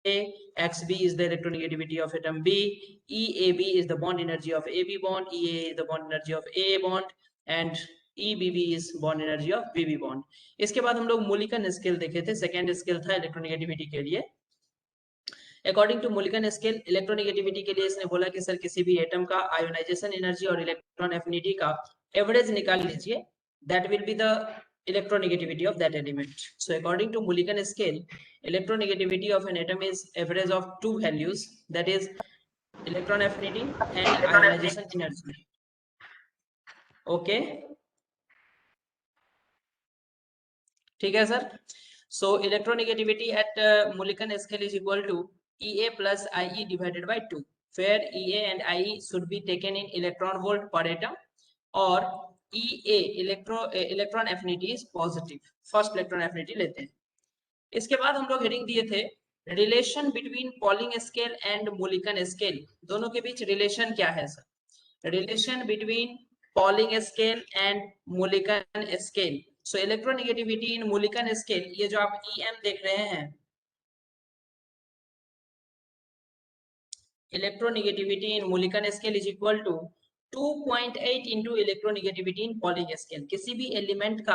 XB is the electronegativity of atom B, EAB is the bond energy of AB bond, EA is the bond energy of AA bond, and EBB is bond energy of BB bond. इसके बाद हम लोग Mulliken scale देखे थे, second scale था electronegativity के लिए. According to Mulliken scale electronegativity के लिए इसने बोला कि सर किसी भी एटम का आयोनाइजेशन एनर्जी और इलेक्ट्रॉन एफिनिटी का एवरेज निकाल लीजिए, that will be the electronegativity of that element. So according to Mulliken scale, electronegativity of an atom is average of two values, that is electron affinity and ionization energy. Okay, ठीक है sir. So electronegativity at Mulliken scale is equal to EA plus IE divided by 2, where EA and IE should be taken in electron volt per atom, और EA electron affinity is positive, first electron affinity लेते हैं. इसके बाद हम लोग heading दिए थे relation between Pauling scale and Mulliken scale. दोनों के बीच रिलेशन क्या है sir? Relation between Pauling scale and Mulliken scale. So electronegativity in Mulliken scale, ये जो आप EM देख रहे हैं, electronegativity in Mulliken scale is equal to 2.8 into electronegativity in Pauling scale. किसी भी एलिमेंट का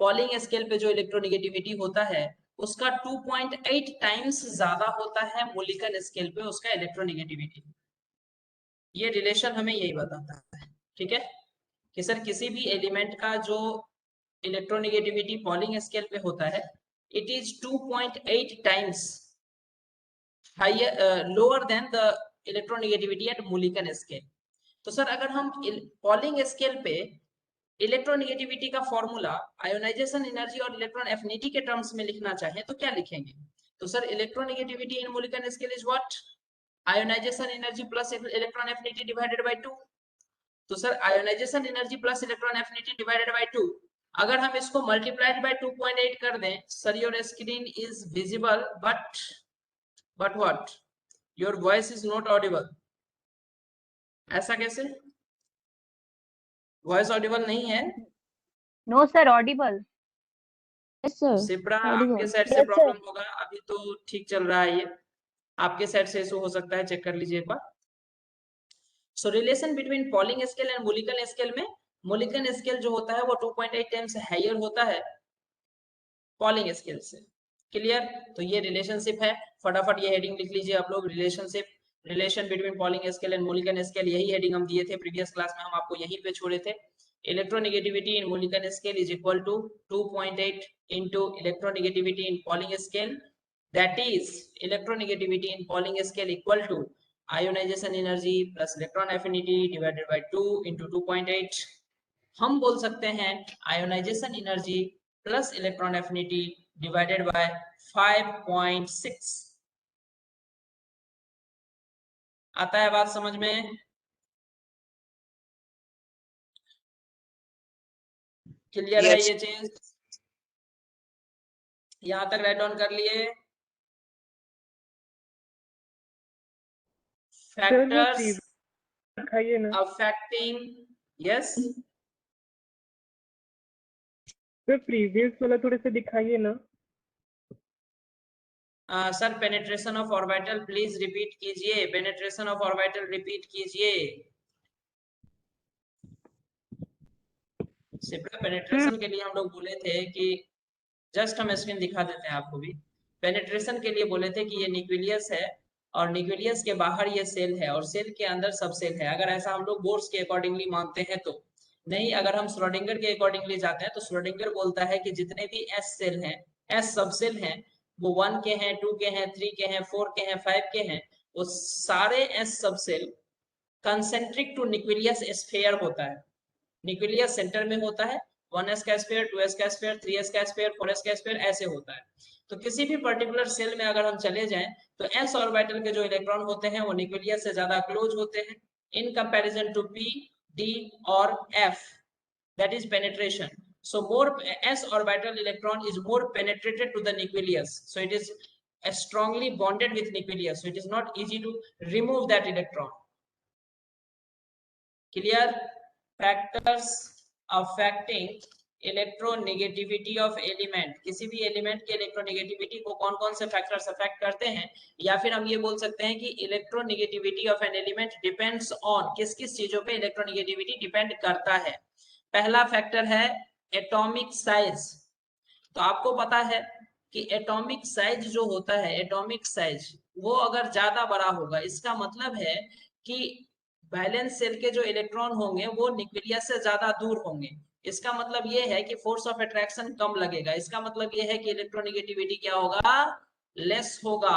पॉलिंग स्केल पे जो इलेक्ट्रोनेगेटिविटी होता है उसका 2.8 टाइम्स ज्यादा होता है Mulliken स्केल पे उसका इलेक्ट्रोनेगेटिविटी. ये रिलेशन हमें यही बताता है, ठीक है, कि सर किसी भी एलिमेंट का जो इलेक्ट्रोनेगेटिविटी पॉलिंग स्केल पे होता है, it is 2.8 times higher lower than the electronegativity at Mulliken scale. तो सर अगर हम पॉलिंग स्केल पे इलेक्ट्रोनेगेटिविटी का फॉर्मूला आयोनाइजेशन एनर्जी और इलेक्ट्रॉन एफिनिटी के टर्म्स में लिखना चाहें तो क्या लिखेंगे? तो sir electronegativity in Mulliken scale is what? Ionization energy plus electron affinity divided by 2. तो sir ionization energy plus electron affinity divided by 2, अगर हम इसको मल्टीप्लाइड बाय 2.8 कर दें, sir your screen is visible but what, your voice is not audible. ऐसा कैसे? Voice audible नहीं है? No sir, audible. Yes sir, Sipra audible. आपके साइड से प्रॉब्लम होगा, अभी तो ठीक चल रहा है, ये आपके साइड से इशू हो सकता है, चेक कर लीजिए एक बार. So relation between Pauling scale and Mulliken scale में, Mulliken स्केल जो होता है वो 2.8 टाइम्स हायर होता है पॉलिंग स्केल से. क्लियर? तो ये रिलेशनशिप है, फटाफट ये हेडिंग लिख लीजिए आप लोग, relationship, relation between Pauling scale and Mulliken scale. यही हेडिंग हम दिए थे प्रीवियस क्लास में, हम आपको यहीं पे छोड़े थे. Electronegativity in Mulliken scale is equal to 2.8 into electronegativity in Pauling scale, that is electronegativity in Pauling scale equal to ionization energy plus electron affinity divided by 2 into 2.8. हम बोल सकते हैं ionization energy plus electron affinity divided by 5.6. आता है बात समझ में? Clear है ये चीज? यहां तक राइट डाउन कर लिए? Factors affecting, yes sir previous वाला थोड़े से दिखाइए ना. Sir penetration of orbital please repeat कीजिए, पेनिट्रेशन ऑफ ऑर्बिटल रिपीट कीजिए. सिर्फ पेनिट्रेशन के लिए हम लोग बोले थे कि जस्ट हम स्क्रीन दिखा देते हैं आपको भी. पेनिट्रेशन के लिए बोले थे कि ये न्यूक्लियस है और न्यूक्लियस के बाहर ये सेल है और सेल के अंदर सब सेल है. अगर ऐसा हम लोग बोर्ड्स के अकॉर्डिंगली मानते हैं तो नहीं, अगर हम श्रोडिंगर के अकॉर्डिंगली जाते हैं तो श्रोडिंगर बोलता है कि जितने भी एस सेल हैं, एस सब सेल हैं, वो 1 के हैं, 2 के हैं, 3 के हैं, 4 के हैं, 5 के हैं, वो सारे s sub cell concentric to nucleus sphere होता है. न्यूक्लियस सेंटर में होता है, 1s का स्फीयर, 2s का स्फीयर, 3s का स्फीयर, 4s का स्फीयर, ऐसे होता है. तो किसी भी पर्टिकुलर सेल में अगर हम चले जाएं तो s ऑर्बिटल के जो इलेक्ट्रॉन होते हैं वो न्यूक्लियस से ज्यादा क्लोज होते हैं in comparison to p, d और f. That is penetration. So more s orbital electron is more penetrated to the nucleus, so it is strongly bonded with nucleus, so it is not easy to remove that electron. Clear? Factors affecting electronegativity of element, किसी भी element के electronegativity को कौन कौन से factors affect करते हैं, या फिर हम ये बोल सकते हैं कि electronegativity of an element depends on, किस किस चीजों पे इलेक्ट्रोनेगेटिविटी डिपेंड करता है। पहला फैक्टर है एटॉमिक साइज। तो आपको पता है कि एटॉमिक साइज जो होता है, एटॉमिक साइज वो अगर ज्यादा बड़ा होगा, इसका मतलब है कि वैलेंस शेल के जो इलेक्ट्रॉन होंगे वो न्यूक्लियस से ज्यादा दूर होंगे। इसका मतलब ये है कि फोर्स ऑफ अट्रैक्शन कम लगेगा। इसका मतलब ये है कि इलेक्ट्रोनेगेटिविटी क्या होगा, लेस होगा।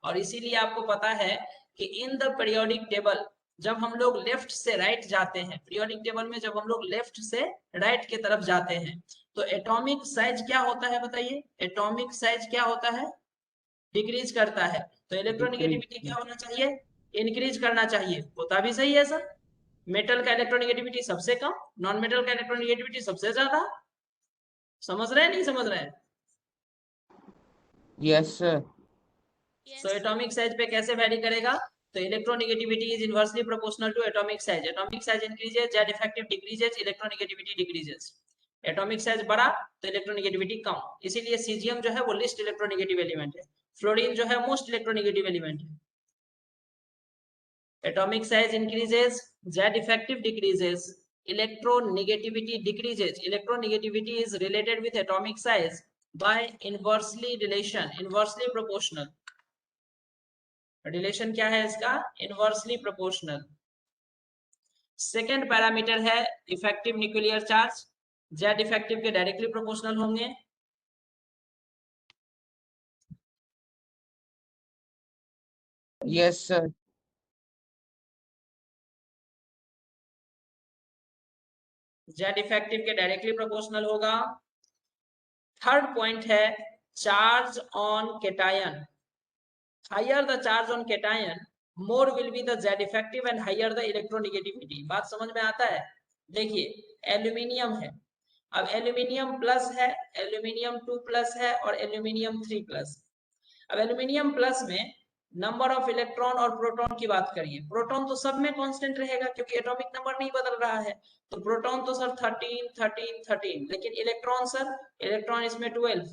और इसीलिए आपको पता है कि इन द पीरियोडिक टेबल जब हम लोग लेफ्ट से राइट जाते हैं, पीरियोडिक टेबल में जब हम लोग लेफ्ट से राइट की तरफ जाते हैं, तो एटॉमिक साइज क्या होता है बताइए, एटॉमिक साइज क्या होता है, डिक्रीज करता है। तो इलेक्ट्रोनेगेटिविटी क्या होना चाहिए, इंक्रीज करना चाहिए। होता भी सही है सर, मेटल का इलेक्ट्रोनेगेटिविटी सबसे कम, नॉन मेटल का इलेक्ट्रोनेगेटिविटी सबसे ज्यादा। समझ रहे हैं नहीं समझ रहे हैं? Yes sir. So atomic size पे कैसे वैरी करेगा, तो electronegativity is inversely proportional to atomic size. Atomic size increases, Z effective decreases, electronegativity decreases. Atomic size बढ़ा तो इलेक्ट्रोनेगेटिविटी कम, इसीलिए सीजियम जो है वो लिस्ट इलेक्ट्रोनेगेटिव एलिमेंट है, फ्लोरीन जो है मोस्ट इलेक्ट्रोनेगेटिव एलिमेंट है। atomic size increases, z effective decreases, electronegativity decreases. Electronegativity is related with atomic size by inversely relation, inversely proportional. Relation क्या है इसका, इनवर्सली प्रोपोर्शनल। सेकेंड पैरामीटर है effective nuclear charge, Z effective के directly proportional होंगे। Yes sir. Z effective के directly proportional होगा। Third point है charge on cation. Higher the charge on cation, more will be the Z effective and higher the electronegativity. बात समझ में आता है? देखिए एल्यूमिनियम है, अब एल्यूमिनियम प्लस है, एल्यूमिनियम 2 प्लस है और एल्यूमिनियम 3 प्लस। अब एल्यूमिनियम प्लस में नंबर ऑफ इलेक्ट्रॉन और प्रोटॉन की बात करिए, प्रोटॉन तो सब में कांस्टेंट रहेगा क्योंकि एटॉमिक नंबर नहीं बदल रहा है। तो प्रोटॉन तो सर 13 13 13, लेकिन इलेक्ट्रॉन सर, इलेक्ट्रॉन इसमें 12,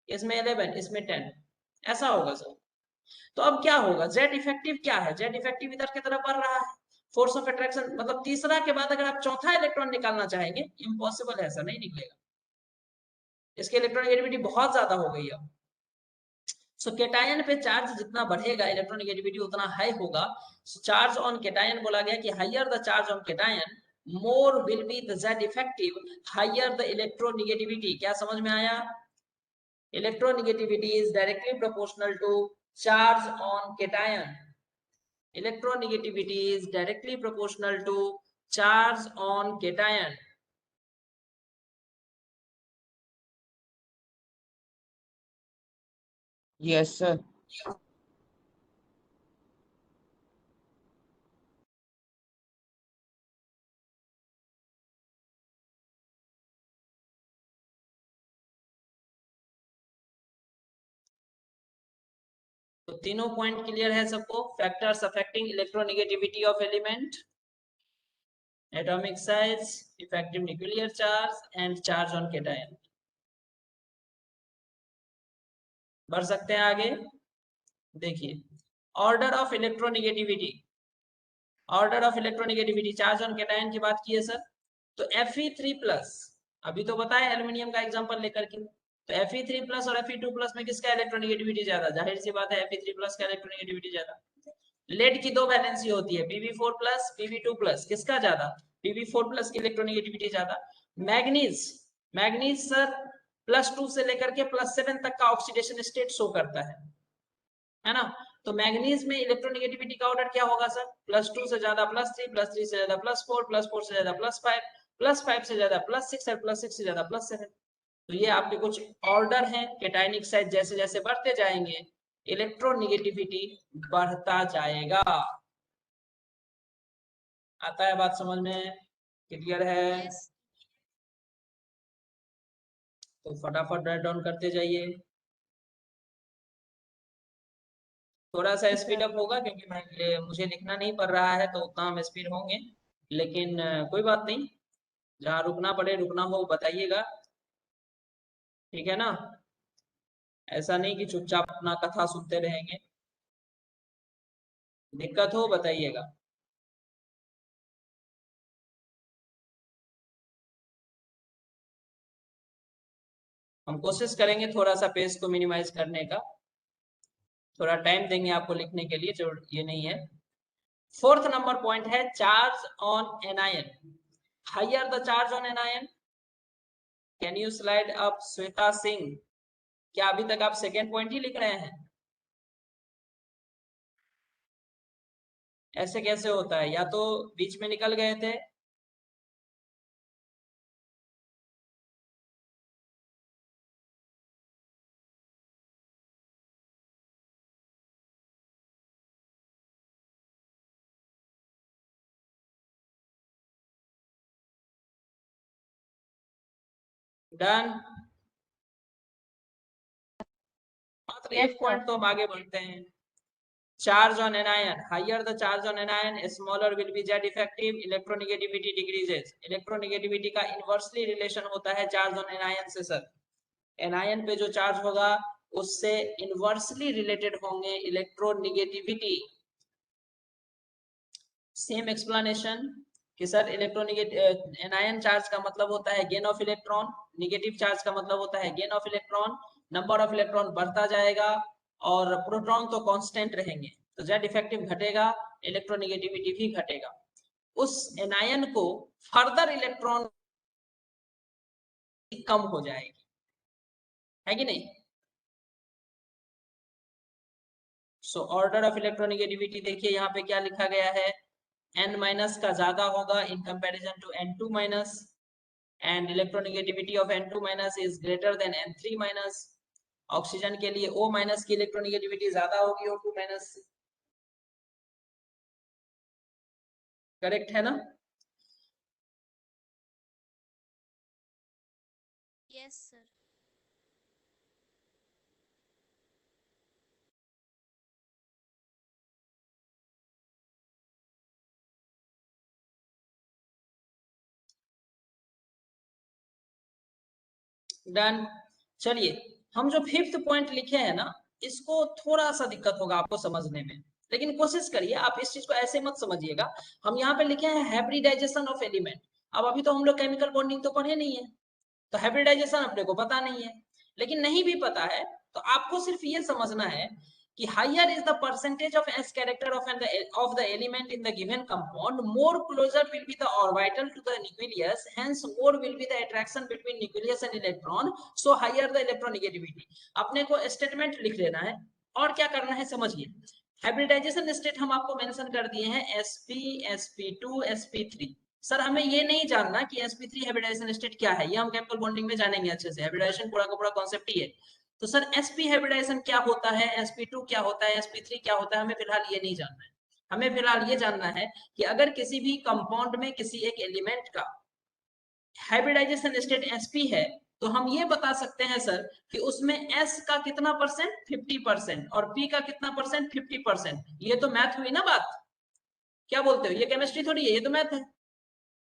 इसमें 11, इसमें 10, ऐसा होगा सर। तो अब क्या होगा, जेड इफेक्टिव क्या है, जेड इफेक्टिव इधर की तरफ बढ़ रहा है। फोर्स ऑफ अट्रैक्शन मतलब तीसरा के बाद अगर आप चौथा इलेक्ट्रॉन निकालना चाहेंगे, इम्पॉसिबल है, ऐसा नहीं निकलेगा, इसकी इलेक्ट्रोनेगेटिविटी बहुत ज्यादा हो गई है। सो कैटायन पे चार्ज जितना बढ़ेगा इलेक्ट्रोनेगेटिविटी उतना हाई होगा। सो चार्ज ऑन कैटायन बोला गया कि higher the charge on cation more will be the Z effective, higher the electronegativity. क्या समझ में आया? Electronegativity is directly proportional to charge on cation. Electronegativity is directly proportional to charge on cation. Yes sir. तो तीनों point clear है सबको? Factors affecting electronegativity of element, atomic size, effective nuclear charge and charge on cation. बढ़ सकते हैं आगे। देखिए order of electronegativity, order of electronegativity charge on cation की बात की है सर। तो Fe3+, अभी तो बताया एल्यूमिनियम का एग्जांपल लेकर के, तो Fe3+ और Fe2+ में किसका इलेक्ट्रोनेगेटिविटी ज्यादा? जाहिर सी बात है Fe3+ का इलेक्ट्रोनेगेटिविटी ज्यादा। लेड की दो वैलेंसी होती है, Pb4+, Pb2+, किसका ज्यादा? Pb4+ की इलेक्ट्रोनेगेटिविटी ज्यादा। मैग्नीज, मैग्नीज सर +2 से लेकर के +7 तक का ऑक्सीडेशन स्टेट शो करता है ना? तो मैग्नीज में इलेक्ट्रोनेगेटिविटी का ऑर्डर क्या होगा सर? +2 से ज्यादा +3, +3 से ज्यादा +4, +4 से ज्यादा +5, +5 से ज्यादा +6 और +6 से ज्यादा +7। तो ये आपके कुछ ऑर्डर हैं। कैटायनिक साइज जैसे जैसे बढ़ते जाएंगे इलेक्ट्रोनेगेटिविटी बढ़ता जाएगा। आता है बात समझ में? क्लियर है? तो फटाफट राइट डाउन करते जाइए। थोड़ा सा स्पीड अप होगा क्योंकि मुझे लिखना नहीं पड़ रहा है, तो उतना हम स्पीड होंगे, लेकिन कोई बात नहीं, जहाँ रुकना पड़े रुकना हो बताइएगा। ठीक है ना, ऐसा नहीं कि चुपचाप अपना कथा सुनते रहेंगे। दिक्कत हो बताइएगा। हम कोशिश करेंगे थोड़ा सा पेज को मिनिमाइज करने का, थोड़ा टाइम देंगे आपको लिखने के लिए, जो ये नहीं है। फोर्थ नंबर पॉइंट है charge on anion. Higher the charge on anion, can you slide up Shweta Singh? क्या अभी तक आप सेकेंड पॉइंट ही लिख रहे हैं? ऐसे कैसे होता है, या तो बीच में निकल गए थे? डन। मात्र Yes, एक sir. पॉइंट तो हम आगे बढ़ते हैं। Charge on anion, higher the charge on anion smaller will be Z effective, electronegativity decreases. Electronegativity का इनवर्सली रिलेशन होता है चार्ज ऑन एनायन से सर। एनायन पे जो चार्ज होगा उससे इनवर्सली रिलेटेड होंगे इलेक्ट्रोनेगेटिविटी। सेम एक्सप्लेनेशन कि सर इलेक्ट्रोनेगेटिव एनायन चार्ज का मतलब होता है gain of electron, negative charge का मतलब होता है gain of electron, number of electron बढ़ता जाएगा और प्रोटॉन तो कांस्टेंट रहेंगे, तो जेड इफेक्टिव घटेगा, इलेक्ट्रोनेगेटिविटी भी घटेगा। उस एनायन को फर्दर इलेक्ट्रॉन कम हो जाएगी, है कि नहीं? सो ऑर्डर ऑफ इलेक्ट्रोनेगेटिविटी देखिए यहाँ पे क्या लिखा गया है, n माइनस का ज्यादा होगा in comparison to n2 minus, and electronegativity of N2 minus is greater than N3 minus। Oxygen के लिए O माइनस की इलेक्ट्रोनेगेटिविटी ज्यादा होगी O2 माइनस से। करेक्ट है ना? Yes, sir. डन। चलिए, हम जो फिफ्थ पॉइंट लिखे हैं ना, इसको थोड़ा सा दिक्कत होगा आपको समझने में, लेकिन कोशिश करिए, आप इस चीज को ऐसे मत समझिएगा। हम यहाँ पे लिखे हैं हाइब्रिडाइजेशन ऑफ एलिमेंट। अब अभी तो हम लोग केमिकल बॉन्डिंग तो पढ़े नहीं है, तो हाइब्रिडाइजेशन अपने को पता नहीं है। लेकिन नहीं भी पता है तो आपको सिर्फ ये समझना है कि higher is the percentage of s character of the element in the given compound, more closer will be the orbital to the nucleus, hence more will be the attraction between nucleus and electron, so higher the electronegativity। अपने को statement लिख लेना है और क्या करना है समझिए। हाइब्रिडाइजेशन स्टेट हम आपको मेंशन कर दिए हैं sp, sp2, sp3। सर हमें ये नहीं जानना कि sp3 हाइब्रिडाइजेशन स्टेट क्या है, ये हम केमिकल बॉन्डिंग में जानेंगे अच्छे से, हाइब्रिडाइजेशन पूरा का पूरा कॉन्सेप्ट ही है। तो सर sp हाइब्रिडाइजेशन क्या होता है, sp2 क्या होता है, sp3 क्या होता है, हमें फिलहाल ये नहीं जानना है। हमें फिलहाल ये जानना है कि अगर किसी भी कंपाउंड में किसी एक एलिमेंट का हाइब्रिडाइजेशन स्टेट sp है, तो हम ये बता सकते हैं सर कि उसमें s का कितना परसेंट, 50%, और p का कितना परसेंट, 50%। ये तो मैथ हुई ना बात, क्या बोलते हो? ये केमिस्ट्री थोड़ी है, ये तो मैथ है।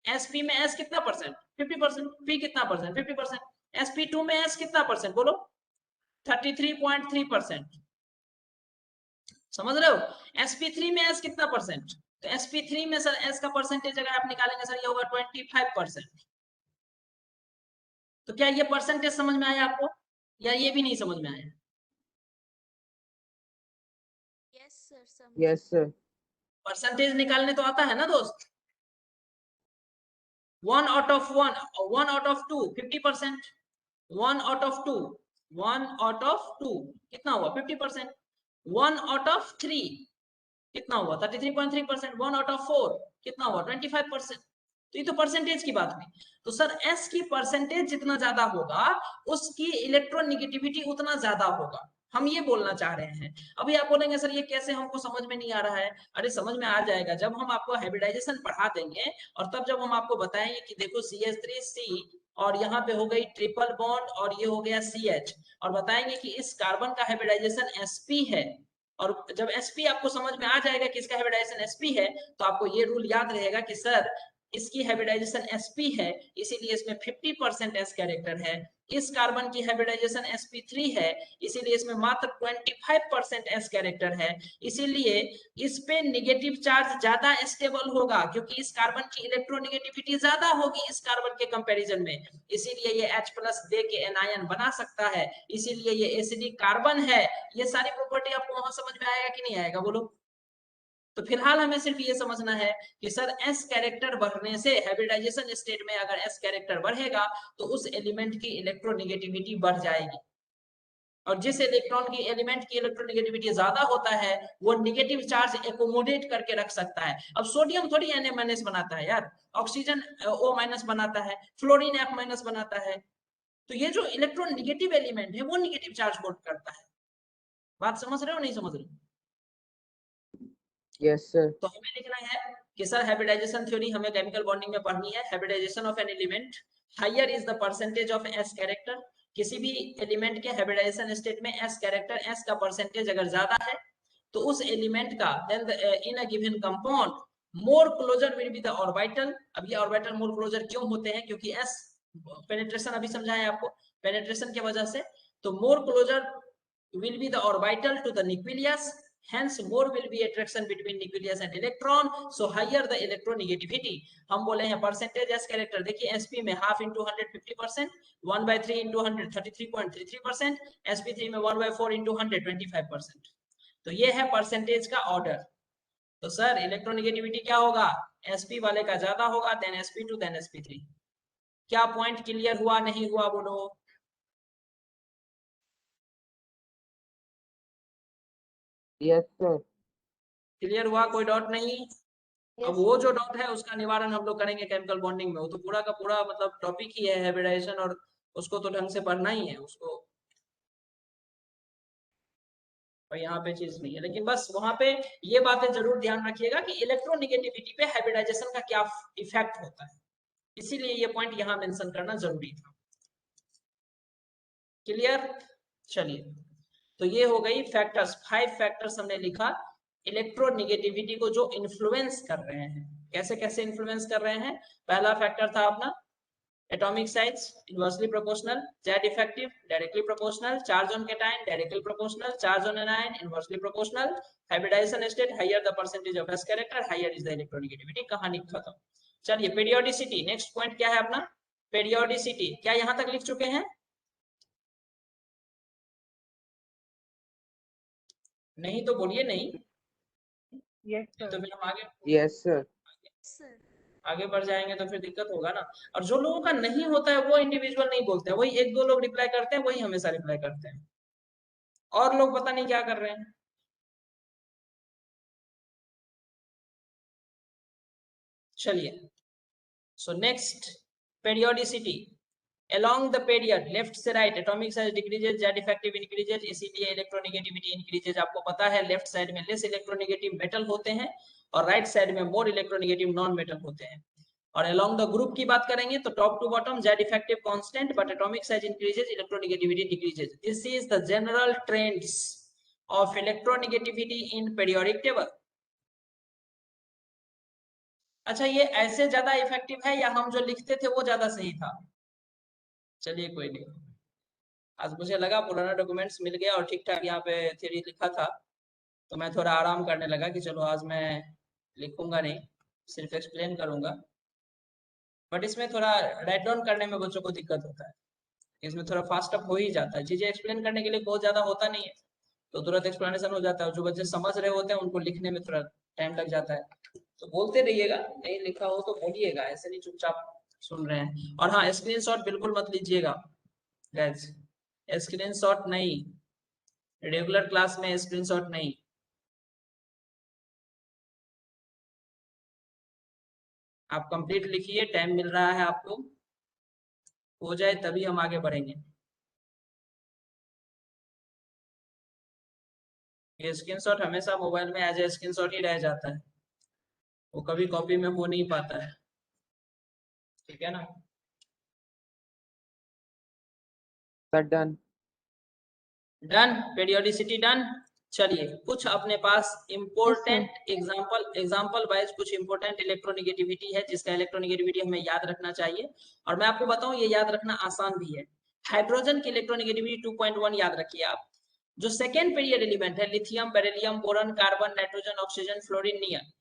sp में s कितना परसेंट, 50%, p कितना परसेंट, 50%, sp2 में s कितना परसेंट बोलो, 33.3%। समझ रहे हो? sp3 में s कितना परसेंट, तो sp3 में सर s का परसेंटेज अगर आप निकालेंगे सर ये होगा 25%। तो क्या ये परसेंटेज समझ में आया आपको, या ये भी नहीं समझ में आया? Yes, sir. Yes, sir. Percentage निकालने तो आता है ना दोस्त। 1 out of 1, 1 out of 2, 50%, 1 out of 2, 1 out of 2 कितना हुआ, 50%, 1 out of 3 कितना हुआ, 33.3%, 1 out of 4 कितना हुआ, 25%। तो ये तो परसेंटेज की बात हुई। तो सर s की परसेंटेज जितना ज्यादा होगा उसकी इलेक्ट्रोनेगेटिविटी उतना ज्यादा होगा, हम ये बोलना चाह रहे हैं। अभी आप बोलेंगे सर ये कैसे, हमको समझ में नहीं आ रहा है। अरे समझ में आ जाएगा जब हम आपको हाइब्रिडाइजेशन पढ़ा देंगे, और तब जब हम आपको बताएंगे कि देखो CH3C और यहाँ पे हो गई ट्रिपल बॉन्ड और ये हो गया CH, और बताएंगे कि इस कार्बन का हाइब्रिडाइजेशन sp है, और जब sp आपको समझ में आ जाएगा कि इसका हाइब्रिडाइजेशन sp है, तो आपको ये रूल याद रहेगा कि सर इसकी हाइब्रिडाइजेशन sp है, इसीलिए इसमें 50% s कैरेक्टर है। इस कार्बन की हाइब्रिडाइजेशन sp3 है, इसीलिए इसमें मात्र 25% s कैरेक्टर है। इसीलिए इस पे नेगेटिव चार्ज ज्यादा स्टेबल होगा, क्योंकि इस कार्बन की इलेक्ट्रोनेगेटिविटी ज्यादा होगी इस कार्बन के कंपैरिजन में। इसीलिए ये H+ दे के एनायन बना सकता है, इसीलिए ये एसिडिक कार्बन है। ये सारी प्रॉपर्टी आपको वहां समझ में आएगा कि नहीं आएगा, बोलो? तो फिलहाल हमें सिर्फ ये समझना है कि सर s कैरेक्टर बढ़ने से हाइब्रिडाइजेशन स्टेट में अगर s कैरेक्टर बढ़ेगा तो उस एलिमेंट की इलेक्ट्रोनेगेटिविटी बढ़ जाएगी, और जिस इलेक्ट्रॉन की एलिमेंट की इलेक्ट्रोनेगेटिविटी ज्यादा होता है वो नेगेटिव चार्ज एकोमोडेट करके रख सकता है। अब सोडियम थोड़ी Na- बनाता है यार, ऑक्सीजन O- बनाता है, फ्लोरीन F- बनाता है। तो ये जो इलेक्ट्रोनेगेटिव एलिमेंट है वो नेगेटिव चार्ज होल्ड करता है। बात समझ रहे हो नहीं समझ रहे हो? Yes sir. तो हमें लिखना है कि सर हाइब्रिडाइजेशन थ्योरी हमें केमिकल बॉन्डिंग में पढ़नी है। Hybridization of an element higher is the percentage of s character. किसी भी एलिमेंट के हाइब्रिडाइजेशन स्टेट में s कैरेक्टर, s का परसेंटेज अगर ज्यादा है तो उस एलिमेंट का then in a given compound more closer will be the orbital. अब ये ऑर्बिटल मोर क्लोजर क्यों होते हैं? क्योंकि s पेनिट्रेशन अभी समझाया आपको, पेनिट्रेशन की वजह से। तो more closer will be the orbital to the nucleus, hence more will be attraction between nucleus and electron, so higher the electronegativity। हम बोले हैं परसेंटेज s कैरेक्टर, देखिए sp में हाफ इंटू 100 50%, 1/3 इंटू 100 33.33%, sp3 में 1/4 इंटू 100 25%। तो ये है percentage का ऑर्डर। तो सर इलेक्ट्रोनेगेटिविटी क्या होगा? sp वाले का ज्यादा होगा, देन sp2 देन sp3। क्या पॉइंट क्लियर हुआ नहीं हुआ, बोलो? Yes sir. क्लियर हुआ? कोई डाउट नहीं? अब वो जो डाउट है उसका निवारण हम लोग करेंगे केमिकल बॉन्डिंग में। वो तो पूरा का पूरा मतलब टॉपिक ही है हाइब्रिडाइजेशन, और उसको तो ढंग से पढ़ना ही है उसको, और यहाँ पे चीज नहीं है। लेकिन बस वहां पे ये बातें जरूर ध्यान रखिएगा कि इलेक्ट्रोनेगेटिविटी पे हाइब्रिडाइजेशन का क्या इफेक्ट होता है, इसीलिए ये पॉइंट यहाँ मेंशन करना जरूरी था। क्लियर? चलिए, तो ये हो गई फैक्टर्स, 5 फैक्टर्स हमने लिखा इलेक्ट्रोनेगेटिविटी को जो इन्फ्लुएंस कर रहे हैं। कैसे कैसे इन्फ्लुएंस कर रहे हैं? पहला फैक्टर था अपना atomic size inversely proportional, Z effective directly proportional, charge on cation directly proportional, charge on anion inversely proportional, hybridization state higher the percentage of s character higher is the electronegativity। कहानी खत्म। चलिए periodicity, next point क्या है अपना? Periodicity. क्या यहां तक लिख चुके हैं? नहीं तो बोलिए नहीं, यस तो सर। फिर हम आगे यस सर। सर आगे बढ़ जाएंगे तो फिर दिक्कत होगा ना। और जो लोगों का नहीं होता है वो इंडिविजुअल नहीं बोलते हैं, वही 1-2 लोग रिप्लाई करते हैं, वही हमेशा रिप्लाई करते हैं, और लोग पता नहीं क्या कर रहे हैं। चलिए, so next periodicity along the period left से right atomic size decreases, Z effective increases, इसीलिए इलेक्ट्रोनेगेटिविटी इंक्रीजेस। आपको पता है लेफ्ट साइड में लेस इलेक्ट्रोनेगेटिव मेटल होते हैं और राइट साइड में मोर इलेक्ट्रोनेगेटिव नॉन मेटल होते हैं। और along the group की बात करेंगे तो top to bottom Z effective constant but atomic size increases, electronegativity decreases. This is the general trends of electronegativity in periodic table. अच्छा, ये ऐसे ज्यादा इफेक्टिव है या हम जो लिखते थे वो ज्यादा सही था? चलिए कोई नहीं, आज मुझे लगा पुराना डॉक्यूमेंट्स मिल गया और ठीक ठाक यहाँ पे थ्योरी लिखा था, तो मैं थोड़ा आराम करने लगा कि चलो आज मैं लिखूंगा नहीं, सिर्फ एक्सप्लेन करूंगा। बट इसमें थोड़ा राइट डाउन करने में बच्चों को दिक्कत होता है, इसमें थोड़ा फास्ट अप हो ही जाता है, चीजें एक्सप्लेन करने के लिए बहुत ज्यादा होता नहीं है, तो तुरंत एक्सप्लेनेशन हो जाता है। जो बच्चे समझ रहे होते हैं उनको लिखने में थोड़ा टाइम लग जाता है। तो बोलते रहिएगा, नहीं लिखा हो तो बोलिएगा, ऐसे नहीं चुपचाप सुन रहे हैं। और हाँ, स्क्रीनशॉट बिल्कुल मत लीजिएगा गाइस, स्क्रीनशॉट नहीं, रेगुलर क्लास में स्क्रीनशॉट नहीं। आप कंप्लीट लिखिए, टाइम मिल रहा है आपको, हो जाए तभी हम आगे बढ़ेंगे। ये स्क्रीनशॉट हमेशा मोबाइल में एज ए स्क्रीनशॉट ही रह जाता है, वो कभी कॉपी में हो नहीं पाता है, ठीक है ना? Sir done. Done, periodicity done. चलिए कुछ अपने पास इम्पोर्टेंट एग्जाम्पल वाइज कुछ इम्पोर्टेंट इलेक्ट्रोनिगेटिविटी है जिसका इलेक्ट्रोनिगेटिविटी हमें याद रखना चाहिए। और मैं आपको बताऊं ये याद रखना आसान भी है। हाइड्रोजन की इलेक्ट्रोनिगेटिविटी 2.1 याद रखिए आप। जो सेकेंड पीरियड एलिमेंट है lithium, beryllium, boron, carbon, nitrogen, oxygen, fluorine, neon,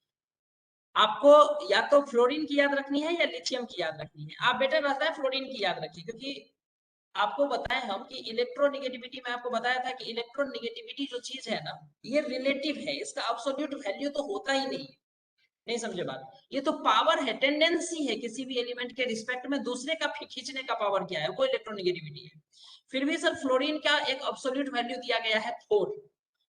आपको या तो फ्लोरीन की याद रखनी है या लिथियम की याद रखनी है। आप बेटर रहता है फ्लोरीन की याद रखिए, क्योंकि आपको बताएं हम कि इलेक्ट्रोनिगेटिविटी में आपको बताया था कि इलेक्ट्रोनिगेटिविटी जो चीज है ना ये रिलेटिव है, इसका एब्सोल्यूट वैल्यू तो होता ही नहीं समझे बात। ये तो पावर है, टेंडेंसी है किसी भी एलिमेंट के रिस्पेक्ट में दूसरे का खींचने का पावर क्या है, कोई इलेक्ट्रोनिगेटिविटी है। फिर भी सर फ्लोरीन का एक एब्सोल्यूट वैल्यू दिया गया है 4,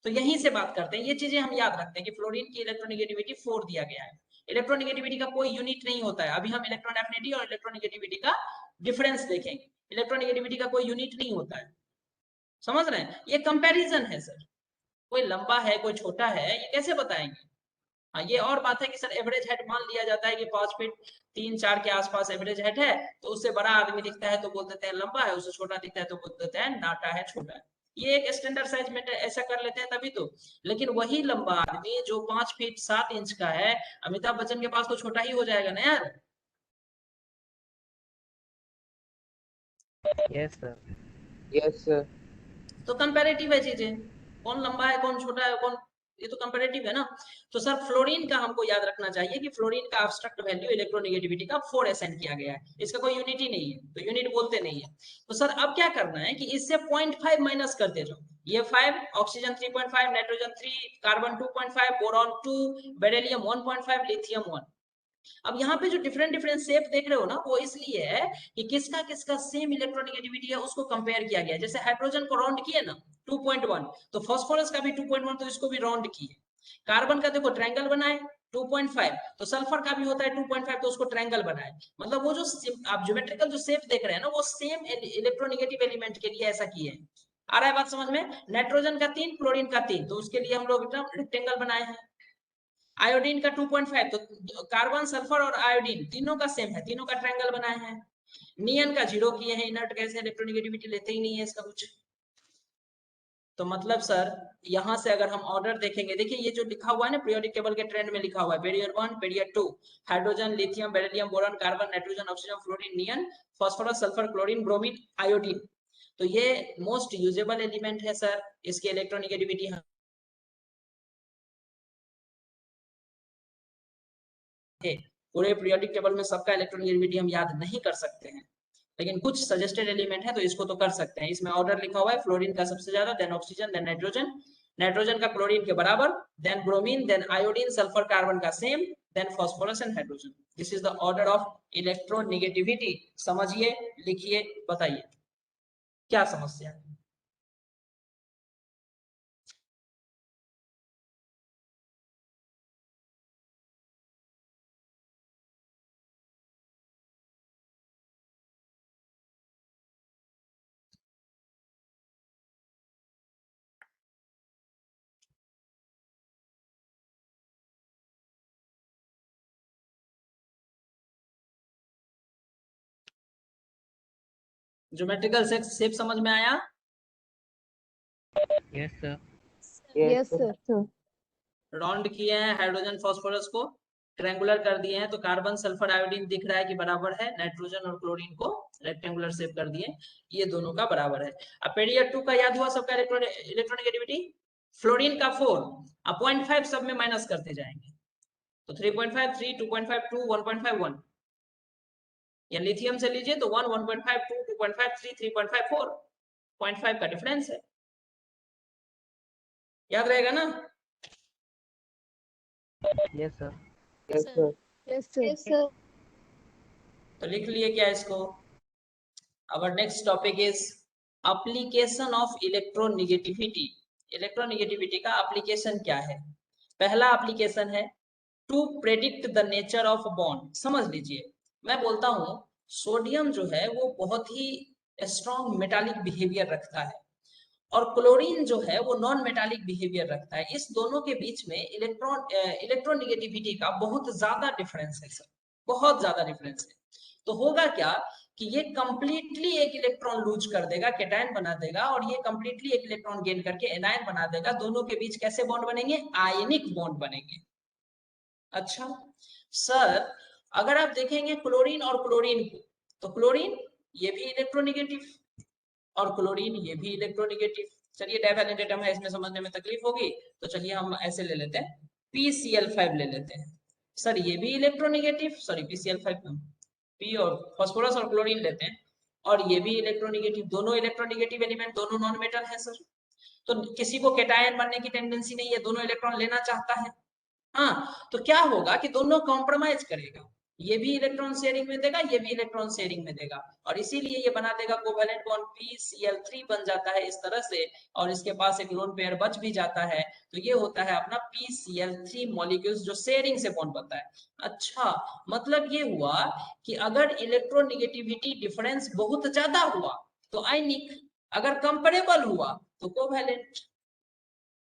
तो यहीं से बात करते हैं। ये चीजें हम याद रखते हैं कि फ्लोरीन की इलेक्ट्रोनिगेटिविटी 4 दिया गया है। इलेक्ट्रोनिगेटिविटी का कोई यूनिट नहीं होता है। अभी हम इलेक्ट्रोनेगेटिविटी और इलेक्ट्रोनिगेटिविटी का डिफरेंस देखेंगे। इलेक्ट्रोनिगेटिविटी का कोई यूनिट नहीं होता है, समझ रहे हैं? ये कंपैरिजन है सर, कोई लंबा है कोई छोटा है ये कैसे बताएंगे। हाँ ये और बात है कि सर एवरेज हाइट मान लिया जाता है कि 5 फीट 3-4 के आसपास एवरेज हाइट है, तो उससे बड़ा आदमी दिखता है तो बोल देते हैं लंबा है, उससे छोटा दिखता है तो बोल देते हैं नाटा है, छोटा है। ये एक स्टैंडर्ड साइज में ऐसा कर लेते हैं तभी तो। लेकिन वही लंबा आदमी जो 5 फीट 7 इंच का है, अमिताभ बच्चन के पास तो छोटा ही हो जाएगा ना यार। Yes, sir. Yes, sir. तो कंपैरेटिव है चीजें, कौन लंबा है कौन छोटा है कौन, ये तो कंपैरेटिव है ना। तो सर फ्लोरीन का हमको याद रखना चाहिए कि फ्लोरीन का एब्स्ट्रैक्ट वैल्यू इलेक्ट्रोनिगेटिविटी का 4 असाइन किया गया है, इसका कोई यूनिट ही नहीं है, तो यूनिट बोलते नहीं है। तो सर अब क्या करना है कि इससे 0.5 माइनस करते जाओ। ये 5, oxygen 3.5, nitrogen 3, carbon 2.5, boron 2, beryllium 1.5, lithium 1। अब यहाँ पे जो डिफरेंट डिफरेंट शेप देख रहे हो ना वो इसलिए है कि किसका किसका सेम इलेक्ट्रोनिगेटिविटी है उसको कंपेयर किया गया। जैसे हाइड्रोजन को राउंड किए ना 2.1, तो फास्फोरस का भी 2.1, तो इसको भी राउंड किए। कार्बन का देखो ट्रायंगल बनाए 2.5, तो सल्फर का भी होता है 2.5, तो उसको ट्रायंगल बनाए। मतलब वो जो आप ज्योमेट्रिकल जो शेप देख रहे हैं ना वो सेम इलेक्ट्रोनिगेटिव एलिमेंट के लिए ऐसा किए हैं। आ रहा है बात समझ में? नाइट्रोजन का 3, क्लोरीन का 3, तो उसके लिए हम लोग रेक्टेंगल बनाए हैं। आयोडीन का 2.5, तो कार्बन सल्फर और आयोडीन तीनों का सेम है, तीनों का ट्रायंगल बनाए हैं। नियन का 0 किए हैं, इनर्ट गैस है, इलेक्ट्रोनिगेटिविटी लेते ही नहीं है इसका कुछ। तो मतलब सर यहां से अगर हम ऑर्डर देखेंगे, देखिए ये जो लिखा हुआ है ना पीरियोडिक टेबल के ट्रेंड में लिखा हुआ है, period 1, period 2, hydrogen, lithium, beryllium, boron, carbon, nitrogen, oxygen, fluorine, neon, phosphorus, sulphur, chlorine, bromine, iodine. तो ये मोस्ट यूजेबल एलिमेंट है सर, इसकी इलेक्ट्रोनिगेटिविटी पूरे पीरियोडिक टेबल में सबका इलेक्ट्रोनिगेटिविटी हम याद नहीं कर सकते हैं, लेकिन कुछ सजेस्टेड एलिमेंट है तो इसको तो कर सकते हैं। इसमें ऑर्डर लिखा हुआ है, फ्लोरीन का सबसे ज्यादा, then oxygen, then nitrogen, nitrogen का क्लोरीन के बराबर, then bromine, then iodine, sulphur, carbon का same, then phosphorus and hydrogen. This is the order of electronegativity. समझिए, लिखिए, बताइए क्या समस्या है। ज्योमेट्रिकल शेप समझ में आया? Yes, sir. Yes, sir. Round किए हैं हाइड्रोजन फास्फोरस को, ट्रायंगुलर कर दिए हैं, तो कार्बन सल्फर आयोडीन दिख रहा है कि बराबर है, नाइट्रोजन और क्लोरीन को रेक्टेंगुलर शेप कर दिए, ये दोनों का बराबर है। अब पीरियड 2 का याद हुआ सबका इलेक्ट्रोनिगेटिविटी, फ्लोरीन का 4, अब 0.5 सब में माइनस करते जाएंगे, तो 3.5, 3, 2.5, 2, 1.5, 1, या लिथियम से लीजिए तो 1, 1.5, 2, 2.5, 3, 3.5, 4, 0.5 का डिफरेंस है, याद रहेगा ना? Yes, sir. Yes, sir. Yes, sir. Yes, sir. तो लिख लिए क्या इसको? Our next topic is application of electronegativity. Electronegativity का एप्लीकेशन क्या है? पहला एप्लीकेशन है to predict the nature of bond. समझ लीजिए, मैं बोलता हूं सोडियम जो है वो बहुत ही स्ट्रॉन्ग मेटालिक बिहेवियर रखता है और क्लोरीन जो है वो नॉन मेटालिक बिहेवियर रखता है। इस दोनों के बीच में इलेक्ट्रोनिगेटिविटी का बहुत ज्यादा डिफरेंस है सर, बहुत ज्यादा डिफरेंस है। तो होगा क्या कि ये कंप्लीटली एक इलेक्ट्रॉन लूज कर देगा, कैटायन बना देगा, और ये कंप्लीटली एक इलेक्ट्रॉन गेन करके एनायन बना देगा। दोनों के बीच कैसे बॉन्ड बनेंगे? आयनिक बॉन्ड बनेंगे। अच्छा सर, अगर आप देखेंगे क्लोरीन और क्लोरीन को, तो क्लोरीन ये भी इलेक्ट्रोनेगेटिव और क्लोरीन ये भी इलेक्ट्रोनेगेटिव। चलिए डाइवैलेंट एटम है, इसमें समझने में तकलीफ होगी, तो चलिए हम ऐसे ले लेते हैं, PCl5 ले लेते हैं। सर ये भी इलेक्ट्रोनेगेटिव, सॉरी PCl5 पी और फास्फोरस और क्लोरीन लेते हैं, और ये भी इलेक्ट्रोनेगेटिव, दोनों इलेक्ट्रोनेगेटिव एलिमेंट, दोनों नॉन मेटल है सर। तो किसी को कैटायन बनने की टेंडेंसी नहीं है, दोनों इलेक्ट्रॉन लेना चाहता है। हाँ, तो क्या होगा कि दोनों कॉम्प्रोमाइज करेगा, ये भी इलेक्ट्रॉन शेयरिंग में देगा, ये भी इलेक्ट्रॉन शेयरिंग में देगा, और इसीलिए ये बना देगा कोवेलेंट बॉन्ड, PCl3 बन जाता है इस तरह से, और इसके पास एक लोन पेयर बच भी जाता है। तो ये होता है अपना PCl3 मॉलिक्यूल्स जो शेयरिंग से बॉन्ड बनता है। अच्छा, मतलब ये हुआ कि अगर इलेक्ट्रोनेगेटिविटी डिफरेंस बहुत ज्यादा हुआ तो आयनिक, अगर कंपेरेबल हुआ तो कोवेलेंट।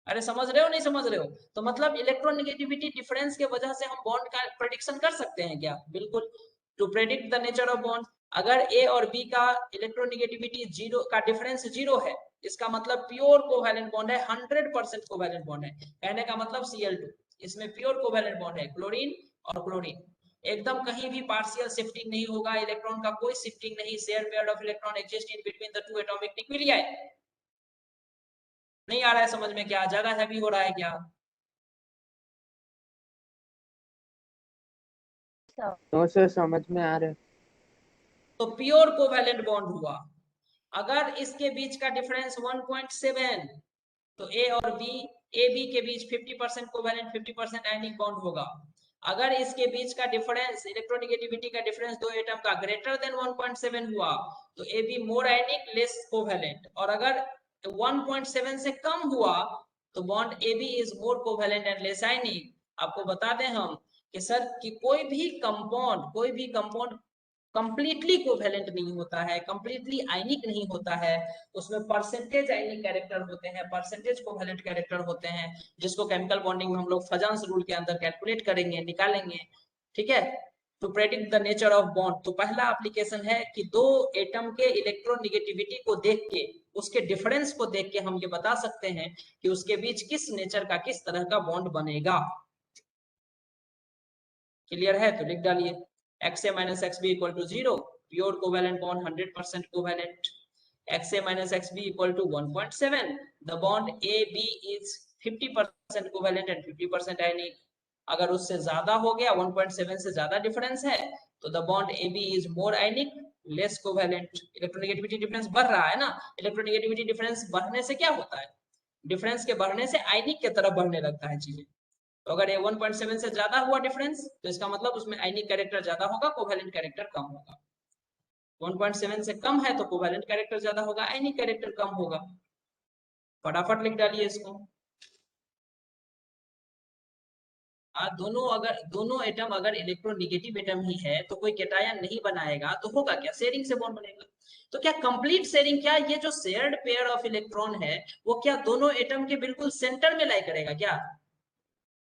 अरे समझ रहे हो नहीं समझ रहे हो? तो मतलब इलेक्ट्रोनेगेटिविटी डिफरेंस के वजह से हम बॉन्ड का प्रेडिक्शन कर सकते हैं क्या? बिल्कुल। To predict the nature of bond, अगर ए और बी का इलेक्ट्रोनेगेटिविटी जीरो का डिफरेंस जीरो है, इसका मतलब प्योर कोवैलेंट बॉन्ड है, 100% कोवैलेंट बॉन्ड है। कहने का मतलब Cl2, इसमें प्योर कोवैलेंट बॉन्ड है, क्लोरीन और क्लोरीन, एकदम कहीं भी पार्शियल शिफ्टिंग नहीं होगा, इलेक्ट्रॉन का कोई शिफ्टिंग नहीं, share pair of electron exist in between the two atomic nuclei. नहीं आ रहा है समझ में? क्या ज्यादा हैवी हो रहा है क्या? नो सर, समझ में आ रहा है। तो प्योर कोवैलेंट बॉन्ड हुआ। अगर इसके बीच का डिफरेंस 1.7, तो ए और बी, ए बी के बीच 50% कोवैलेंट 50% आयनिक बॉन्ड होगा। अगर इसके बीच का डिफरेंस, इलेक्ट्रोनेगेटिविटी का डिफरेंस दो एटम का ग्रेटर देन 1.7 हुआ, तो A B more ionic less covalent, और अगर 1.7 से कम हुआ तो bond A B is more covalent and less ionic. आपको बता दें हम कि सर कि कोई भी कंपाउंड कंप्लीटली कोवैलेंट नहीं होता है, कंप्लीटली आयनिक नहीं होता है, उसमें परसेंटेज आयनिक कैरेक्टर होते हैं, परसेंटेज कोवैलेंट कैरेक्टर होते हैं, जिसको केमिकल बॉन्डिंग में हम लोग फजन्स रूल के अंदर कैलकुलेट करेंगे, निकालेंगे। ठीक है, to predict the nature of bond, तो पहला एप्लीकेशन है कि दो एटम के इलेक्ट्रोनेगेटिविटी को देख के, उसके डिफरेंस को देख के हम ये बता सकते हैं कि उसके बीच किस नेचर का, किस तरह का बॉन्ड बनेगा। क्लियर है? तो लिख डालिए, XA minus XB equal to 0, pure covalent bond 100% covalent. XA minus XB equal to 1.7, the bond AB is 50% covalent and 50% ionic. अगर उससे ज्यादा हो गया, 1.7 से ज्यादा डिफरेंस है, तो the bond AB is more ionic, less covalent. Electronegativity difference बढ़ रहा है ना, इलेक्ट्रोनेगेटिविटी डिफरेंस बढ़ने से क्या होता है? डिफरेंस के बढ़ने से आयनिक की तरफ बढ़ने लगता है चीजें। तो अगर 1.7 से ज्यादा हुआ डिफरेंस, तो इसका मतलब उसमें आयनिक कैरेक्टर ज्यादा होगा, कोवैलेंट कैरेक्टर कम होगा। 1.7 से कम है तो कोवैलेंट कैरेक्टर ज्यादा होगा, आयनिक कैरेक्टर कम होगा। फटाफट लिख डालिए इसको। दोनों एटम अगर इलेक्ट्रोनेगेटिव एटम ही है तो कोई कैटायन नहीं बनाएगा, तो होगा क्या? शेयरिंग से बॉन्ड बनेगा। तो क्या कंप्लीट शेयरिंग, क्या ये जो शेयर्ड पेयर ऑफ इलेक्ट्रॉन है वो क्या दोनों एटम के बिल्कुल सेंटर में लाई करेगा क्या?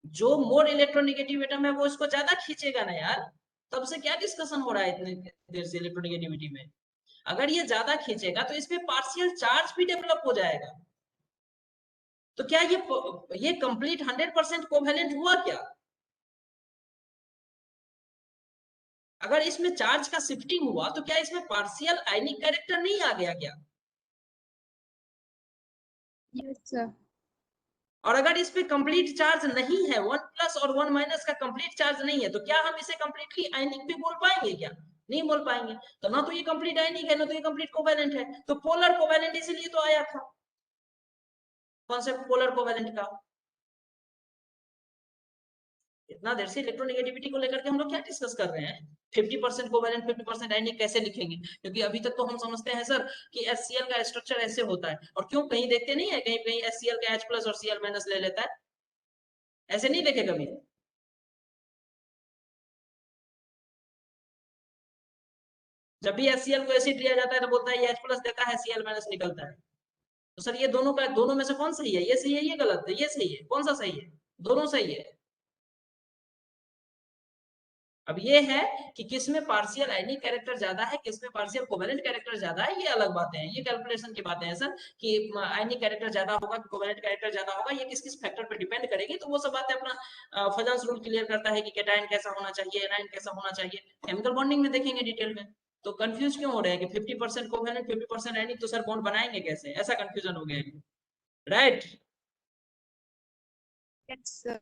जो मोर इलेक्ट्रोनेगेटिव एटम है वो इसको ज्यादा खींचेगा ना यार, तब से क्या डिस्कशन हो रहा है इतने देर से इलेक्ट्रोनेगेटिविटी में? अगर ये ज्यादा खींचेगा तो इसमें पार्शियल चार्ज भी डेवलप हो जाएगा। तो क्या ये कंप्लीट 100% कोवैलेंट हुआ क्या? अगर इसमें चार्ज का शिफ्टिंग हुआ तो क्या इसमें पार्शियल आयनिक कैरेक्टर नहीं आ गया क्या? Yes, sir. और अगर इस पे कंप्लीट चार्ज नहीं है, 1 प्लस और 1 माइनस का कंप्लीट चार्ज नहीं है, तो क्या हम इसे कंप्लीटली आयनिक भी बोल पाएंगे क्या? नहीं बोल पाएंगे। तो ना तो ये कंप्लीट आयनिक है, ना तो ये कंप्लीट कोवैलेंट है, तो पोलर कोवैलेंट इसीलिए तो आया था कॉन्सेप्ट पोलर कोवैलेंट का। इतना देर से इलेक्ट्रोनेगेटिविटी को लेकर के हम लोग क्या डिस्कस कर रहे हैं? 50% कोवैलेंट 50% आयनिक कैसे लिखेंगे? क्योंकि अभी तक तो हम समझते हैं सर कि HCl का स्ट्रक्चर ऐसे होता है, और क्यों कहीं देखते नहीं है, कहीं कहीं HCl का H प्लस और Cl माइनस ले लेता है, ऐसे नहीं देखे कभी? जब भी HCl को एसिड दिया जाता है तो बोलता है ये H प्लस देता है, Cl माइनस निकलता है। तो सर ये दोनों में से कौन सही है? ये सही है, ये गलत है? ये सही है, कौन सा सही है? दोनों सही है। अब ये है कि किस में पार्शियल आयनिक कैरेक्टर ज्यादा है, किस में पार्शियल कोवेलेंट कैरेक्टर ज्यादा है, ये अलग बातें हैं, ये कैलकुलेशन की बातें हैं सर, कि आयनिक कैरेक्टर ज्यादा होगा कि कोवेलेंट कैरेक्टर ज्यादा होगा, ये किस किस फैक्टर पे डिपेंड करेगी। तो वो सब बातें अपना फजल्स रूल क्लियर करता है कि कैटायन कैसा होना चाहिए, एनायन कैसा होना चाहिए, केमिकल बॉन्डिंग में देखेंगे डिटेल में। तो कंफ्यूज क्यों हो रहे हैं कि 50% कोवेलेंट 50% आयनिक, तो सर बॉन्ड बनाएंगे कैसे, ऐसा कंफ्यूजन हो गया, राइट? Yes, sir.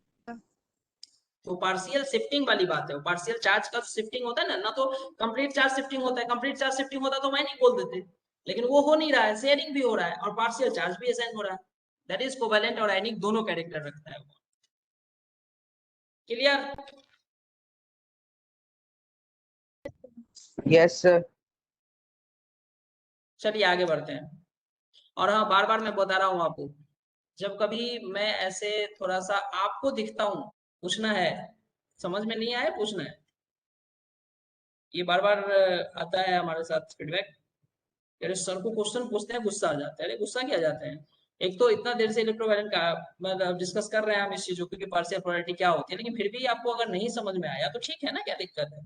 तो पार्शियल शिफ्टिंग वाली बात है, पार्शियल चार्ज का शिफ्टिंग होता है ना, ना तो कंप्लीट चार्ज शिफ्टिंग होता है, कंप्लीट चार्ज शिफ्टिंग होता तो मैं नहीं बोल देते, लेकिन वो हो नहीं रहा है, शेयरिंग भी हो रहा है और पार्शियल चार्ज भी असाइन हो रहा है, दैट इज कोवेलेंट और आयनिक दोनों कैरेक्टर रखता है वो। क्लियर? Yes sir. चलिए आगे बढ़ते हैं। और हाँ, बार बार मैं बता रहा हूँ आपको, जब कभी मैं ऐसे थोड़ा सा आपको दिखता हूँ, पूछना है, समझ में नहीं आया पूछना है, ये बार बार आता है हमारे साथ फीडबैक। अरे सर को क्वेश्चन पूछते हैं गुस्सा आ जाता है, अरे गुस्सा क्या जाते हैं, एक तो इतना देर से इलेक्ट्रोवैलेंट का मतलब डिस्कस कर रहे हैं हम इस चीजों को कि पार्शियल पोलैरिटी क्या होती है, लेकिन फिर भी आपको अगर नहीं समझ में आया तो ठीक है ना, क्या दिक्कत है?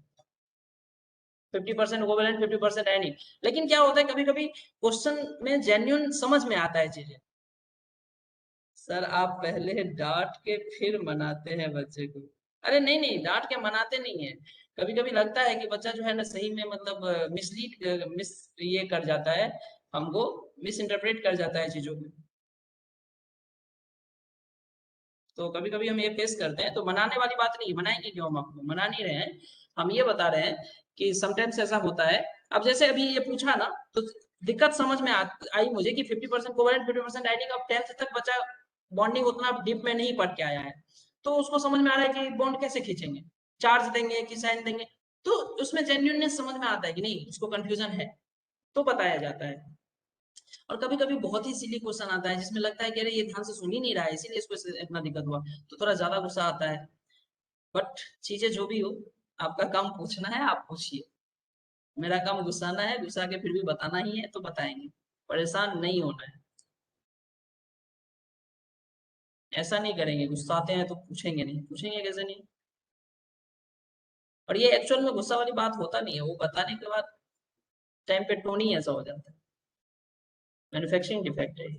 50% कोवेलेंट 50% आयनिक, लेकिन क्या होता है कभी कभी क्वेश्चन में जेन्युइन समझ में आता है चीजें। सर आप पहले डांट के फिर मनाते हैं बच्चे को, अरे नहीं नहीं, डांट के मनाते नहीं है, कभी कभी लगता है कि बच्चा जो है ना सही में मतलब मिसलीड मिस ये कर जाता है, हमको मिस इंटरप्रेट कर जाता है चीजों को, तो कभी कभी हम ये फेस करते हैं। तो मनाने वाली बात नहीं, मनाएंगे क्यों, हम आपको मना नहीं रहे हैं, हम ये बता रहे हैं कि समटाइम्स ऐसा होता है। अब जैसे अभी ये पूछा ना, तो दिक्कत समझ में आई मुझे कि 50% कोवेलेंट 50% आयनिक, अब 10th तक बच्चा बॉन्डिंग उतना डीप में नहीं पढ़ के आया है, तो उसको समझ में आ रहा है कि बॉन्ड कैसे खींचेंगे, चार्ज देंगे कि साइन देंगे, तो उसमें जेन्युइननेस समझ में आता है कि नहीं, उसको कंफ्यूजन है, तो बताया जाता है। और कभी कभी बहुत ही सिली क्वेश्चन आता है जिसमें लगता है कि अरे ये ध्यान से सुन ही नहीं रहा है, इसीलिए इसको इतना दिक्कत हुआ, तो थोड़ा ज्यादा गुस्सा आता है। बट चीजें जो भी हो, आपका काम पूछना है, आप पूछिए, मेरा काम गुस्साना है, गुस्सा के फिर भी बताना ही है तो बताएंगे, परेशान नहीं होना है, ऐसा नहीं करेंगे, गुस्साते हैं तो पूछेंगे नहीं, पूछेंगे कैसे नहीं। और ये एक्चुअल में गुस्सा वाली बात होता नहीं है, वो बताने के बाद टाइम पे टोन ही ऐसा हो जाता है, मैन्युफैक्चरिंग डिफेक्ट है,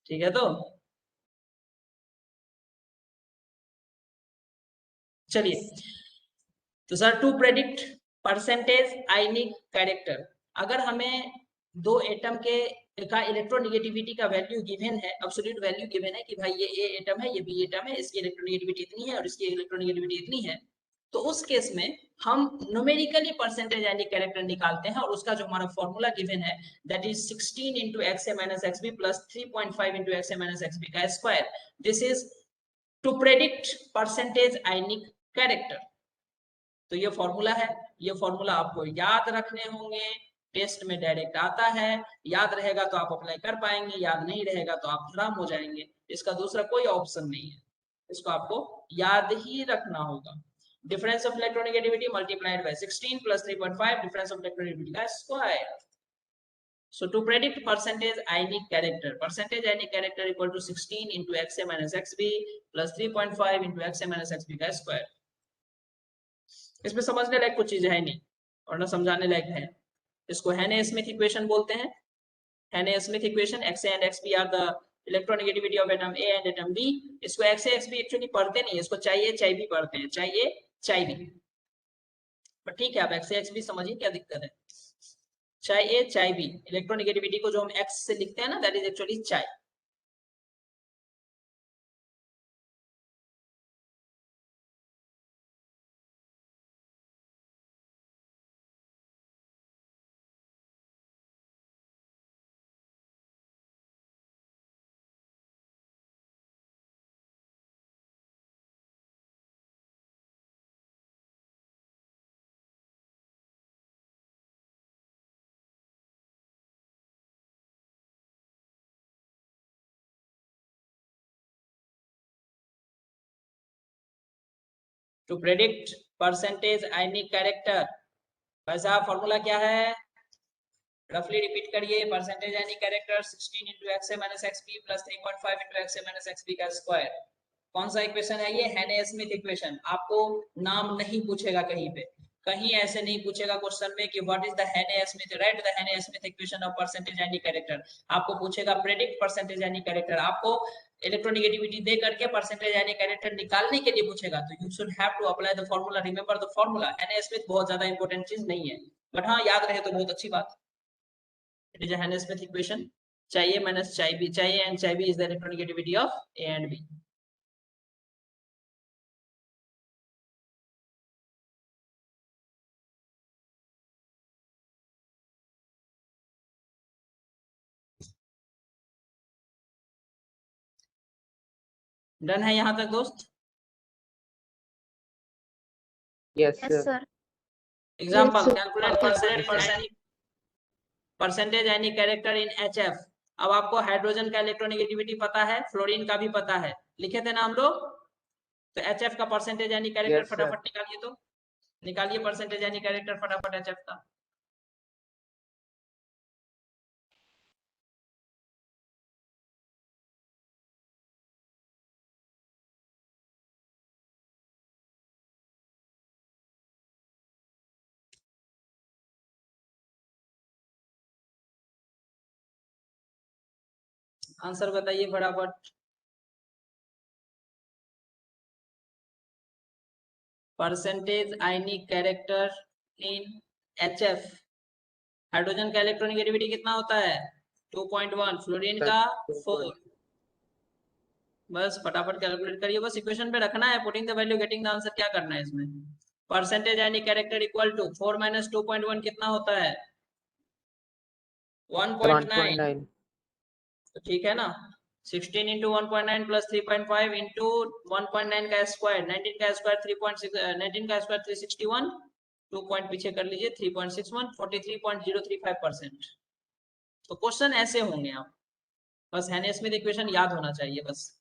ठीक है? तो चलिए, तो sir to predict percentage ionic character, अगर हमें दो एटम के का इलेक्ट्रोनेगेटिविटी का वैल्यू गिवन है, एब्सोल्यूट वैल्यू गिवन है कि भाई ये ए एटम है, ये बी एटम है, इसकी इलेक्ट्रोनेगेटिविटी इतनी है और इसकी इलेक्ट्रोनेगेटिविटी इतनी है, तो उस केस में हम न्यूमेरिकली परसेंटेज आयनिक कैरेक्टर निकालते हैं, और उसका जो हमारा फॉर्मूला गिवन है that is 16 into xa minus xb plus 3.5 into xa minus xb का square, this is to predict percentage ionic character. तो ये फॉर्मूला है, ये फॉर्मूला आपको याद रखने होंगे, टेस्ट में डायरेक्ट आता है, याद रहेगा तो आप अप्लाई कर पाएंगे, याद नहीं रहेगा तो आप खराब हो जाएंगे, इसका दूसरा कोई ऑप्शन नहीं है, इसको आपको याद ही रखना होगा। Difference of electronegativity multiplied by 16 plus 3.5 difference of electronegativity का square. So to predict percentage ionic character equal to 16 into xa minus xb plus 3.5 into xa minus xb का स्क्वायर। इसमें समझने लायक कुछ चीजें है नहीं और ना समझाने लायक है, इसको हेने स्मिथ इक्वेशन बोलते हैं। Hannay Smith equation, xa and xb are the electronegativity of atom A and atom B। इसको xa xb एक्चुअली पढ़ते नहीं, इसको चाहिए चाय भी पढ़ते हैं, चाहिए चाय भी, बट ठीक है, आप xa xb समझिए, क्या दिक्कत है, चाय A चाय B, इलेक्ट्रोनेगेटिविटी को जो हम x से लिखते हैं ना, that is actually chi. To predict percentage ionic character, वैसा फॉर्मूला क्या है, रफली रिपीट करिए, percentage ionic character 16 into xa minus xb plus 3.5 into xa minus xb का स्क्वायर। कौन सा इक्वेशन है ये? हेने स्मिथ इक्वेशन। आपको नाम नहीं पूछेगा कहीं पे, कहीं ऐसे नहीं पूछेगा क्वेश्चन में कि what is the Hannay Smith, write the Hannay Smith equation of percentage any character. आपको पूछेगा प्रेडिक्ट परसेंटेज एनी कैरेक्टर, आपको इलेक्ट्रोनेगेटिविटी दे करके परसेंटेज एनी कैरेक्टर निकालने के लिए पूछेगा, तो you should have to apply the formula, remember the formula. Hannay Smith बहुत ज्यादा इंपॉर्टेंट चीज नहीं है, बट हाँ याद रहे तो बहुत अच्छी बात। It is a Hannay Smith equation, chi A minus chi B, chi A and chi B is the electronegativity of A and B. Done है यहाँ तक दोस्त? Yes, Yes, sir. sir. Example, sir. Calculate percentage any character in HF। अब आपको hydrogen का electronegativity पता है, fluorine का भी पता है, लिखे थे ना हम लोग? तो HF का percentage any character Yes, sir. फटाफट निकालिए, तो निकालिए परसेंटेज एनी कैरेक्टर फटाफट HF का। आंसर बताइए फटाफट। Percentage ionic character in HF। Hydrogen का इलेक्ट्रोनेगेटिविटी कितना होता है? 2.1, फ्लोरीन का 4। बस फटाफट कैलकुलेट करिए, बस इक्वेशन पे रखना है, putting the value getting the answer, क्या करना है इसमें। परसेंटेज यानी कैरेक्टर इक्वल टू 4 माइनस 2.1 कितना होता है? 1.9। तो ठीक है ना, 16 इंटू 1.9 प्लस 3.5 इंटू 1.9 का स्क्वायर, 19 का स्क्वायर 3.6, 19 का स्क्वायर 361, 2 पॉइंट पीछे कर लीजिए, 3.61, 43.035%। तो क्वेश्चन ऐसे होंगे आप, बस हेने स्मिथ इक्वेशन याद होना चाहिए बस।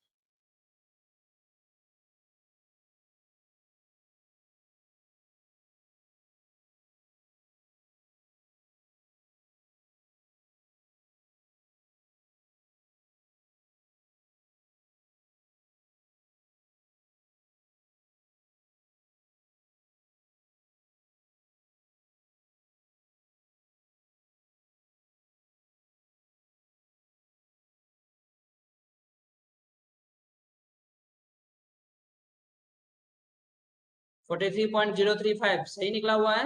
फोर्टी 43.035 सही निकला हुआ है।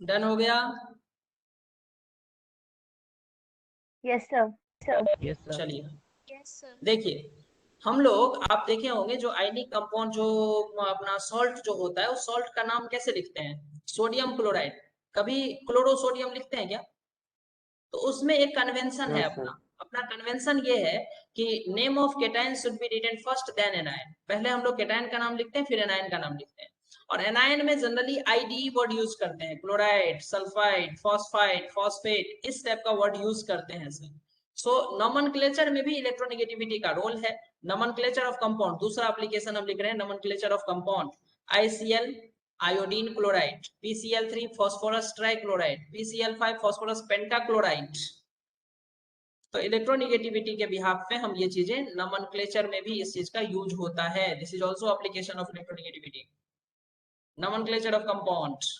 डन हो गया? Yes, sir. चलिए Yes, sir. देखिए, हम लोग आप देखे होंगे जो आयनिक कंपाउंड जो अपना सॉल्ट जो होता है, उस सॉल्ट का नाम कैसे लिखते हैं? Sodium chloride. कभी क्लोरोसोडियम लिखते हैं क्या? तो उसमें एक कन्वेंशन है No, sir. अपना अपना कन्वेंशन ये है कि name of cation should be written first then anion. पहले हम लोग केटायन का नाम लिखते हैं, फिर एनायन का नाम लिखते हैं। और एनायन में जनरली आईडी वर्ड यूज करते हैं, क्लोराइड, सल्फाइड, फॉस्फाइड, फॉस्फेट, इस टाइप का वर्ड यूज करते हैं सर। सो नोमेनक्लेचर में भी इलेक्ट्रोनेगेटिविटी का रोल है। नोमेनक्लेचर ऑफ कंपाउंड, दूसरा एप्लीकेशन हम लिख रहे हैं, nomenclature of compound. ICl iodine chloride, PCl3 phosphorus trichloride, PCl5 phosphorus pentachloride. तो इलेक्ट्रोनेगेटिविटी के बिहाफ पे हम ये चीजें नोमेनक्लेचर में भी इस चीज का यूज होता है। This is also application of electronegativity, nomenclature of compound.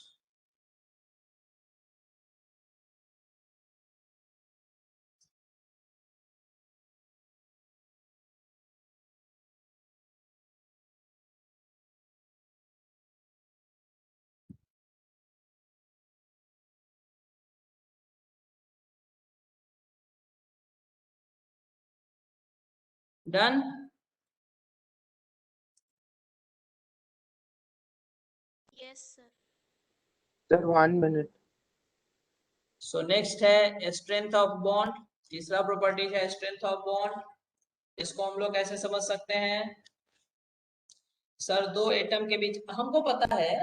Done? Yes, sir. Sir, 1 minute. So next है स्ट्रेंथ ऑफ बॉन्ड। तीसरा प्रॉपर्टी है स्ट्रेंथ ऑफ बॉन्ड। इसको हम लोग कैसे समझ सकते हैं? सर दो एटम के बीच, हमको पता है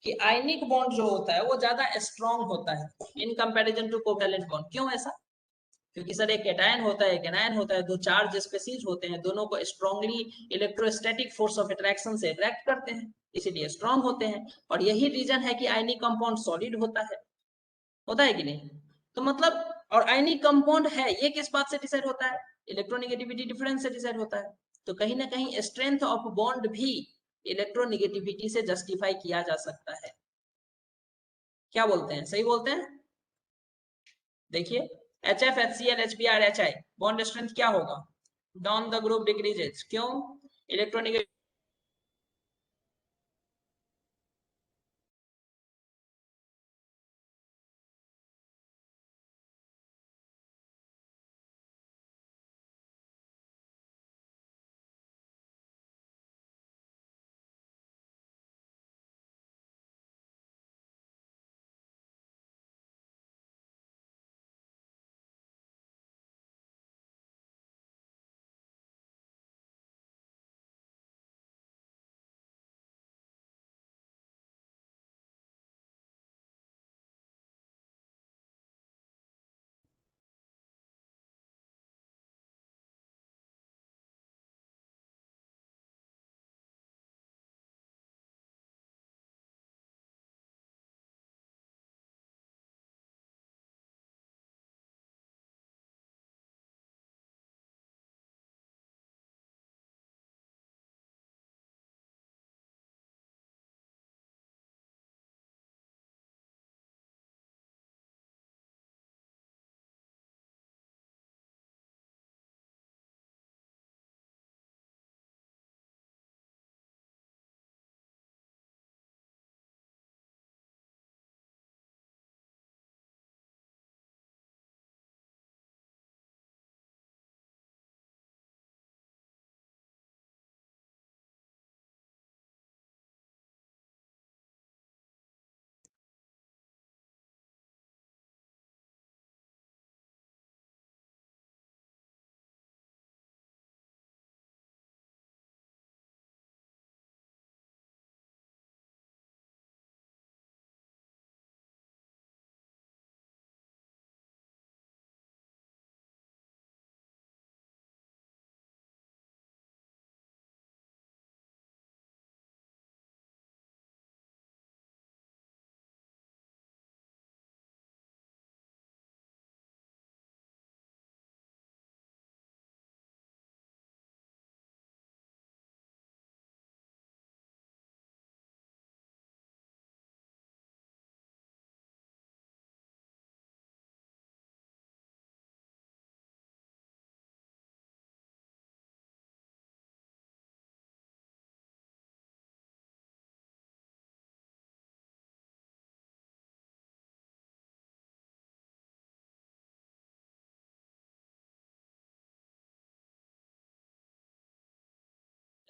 कि आयनिक बॉन्ड जो होता है वो ज्यादा स्ट्रॉन्ग होता है in comparison to covalent bond. क्यों ऐसा? क्योंकि सर एक कैटायन होता है, एक एनायन होता है, दो चार्ज स्पीशीज होते हैं, दोनों को strongly electrostatic force of attraction से अट्रैक्ट करते हैं, इसीलिए स्ट्रांग होते हैं। और यही रीजन है कि आयनिक कंपाउंड सॉलिड होता है। होता है कि नहीं? तो मतलब और आयनिक कंपाउंड है, ये किस बात से डिसाइड होता है? इलेक्ट्रोनेगेटिविटी डिफरेंस से डिसाइड होता है। तो कहीं ना कहीं स्ट्रेंथ ऑफ बॉन्ड भी इलेक्ट्रोनेगेटिविटी से जस्टिफाई किया जा सकता है। क्या बोलते हैं, सही बोलते हैं? देखिए HF HCl HBr HI bond strength क्या होगा? Down the group decreases. क्यों? इलेक्ट्रोनेगेटिव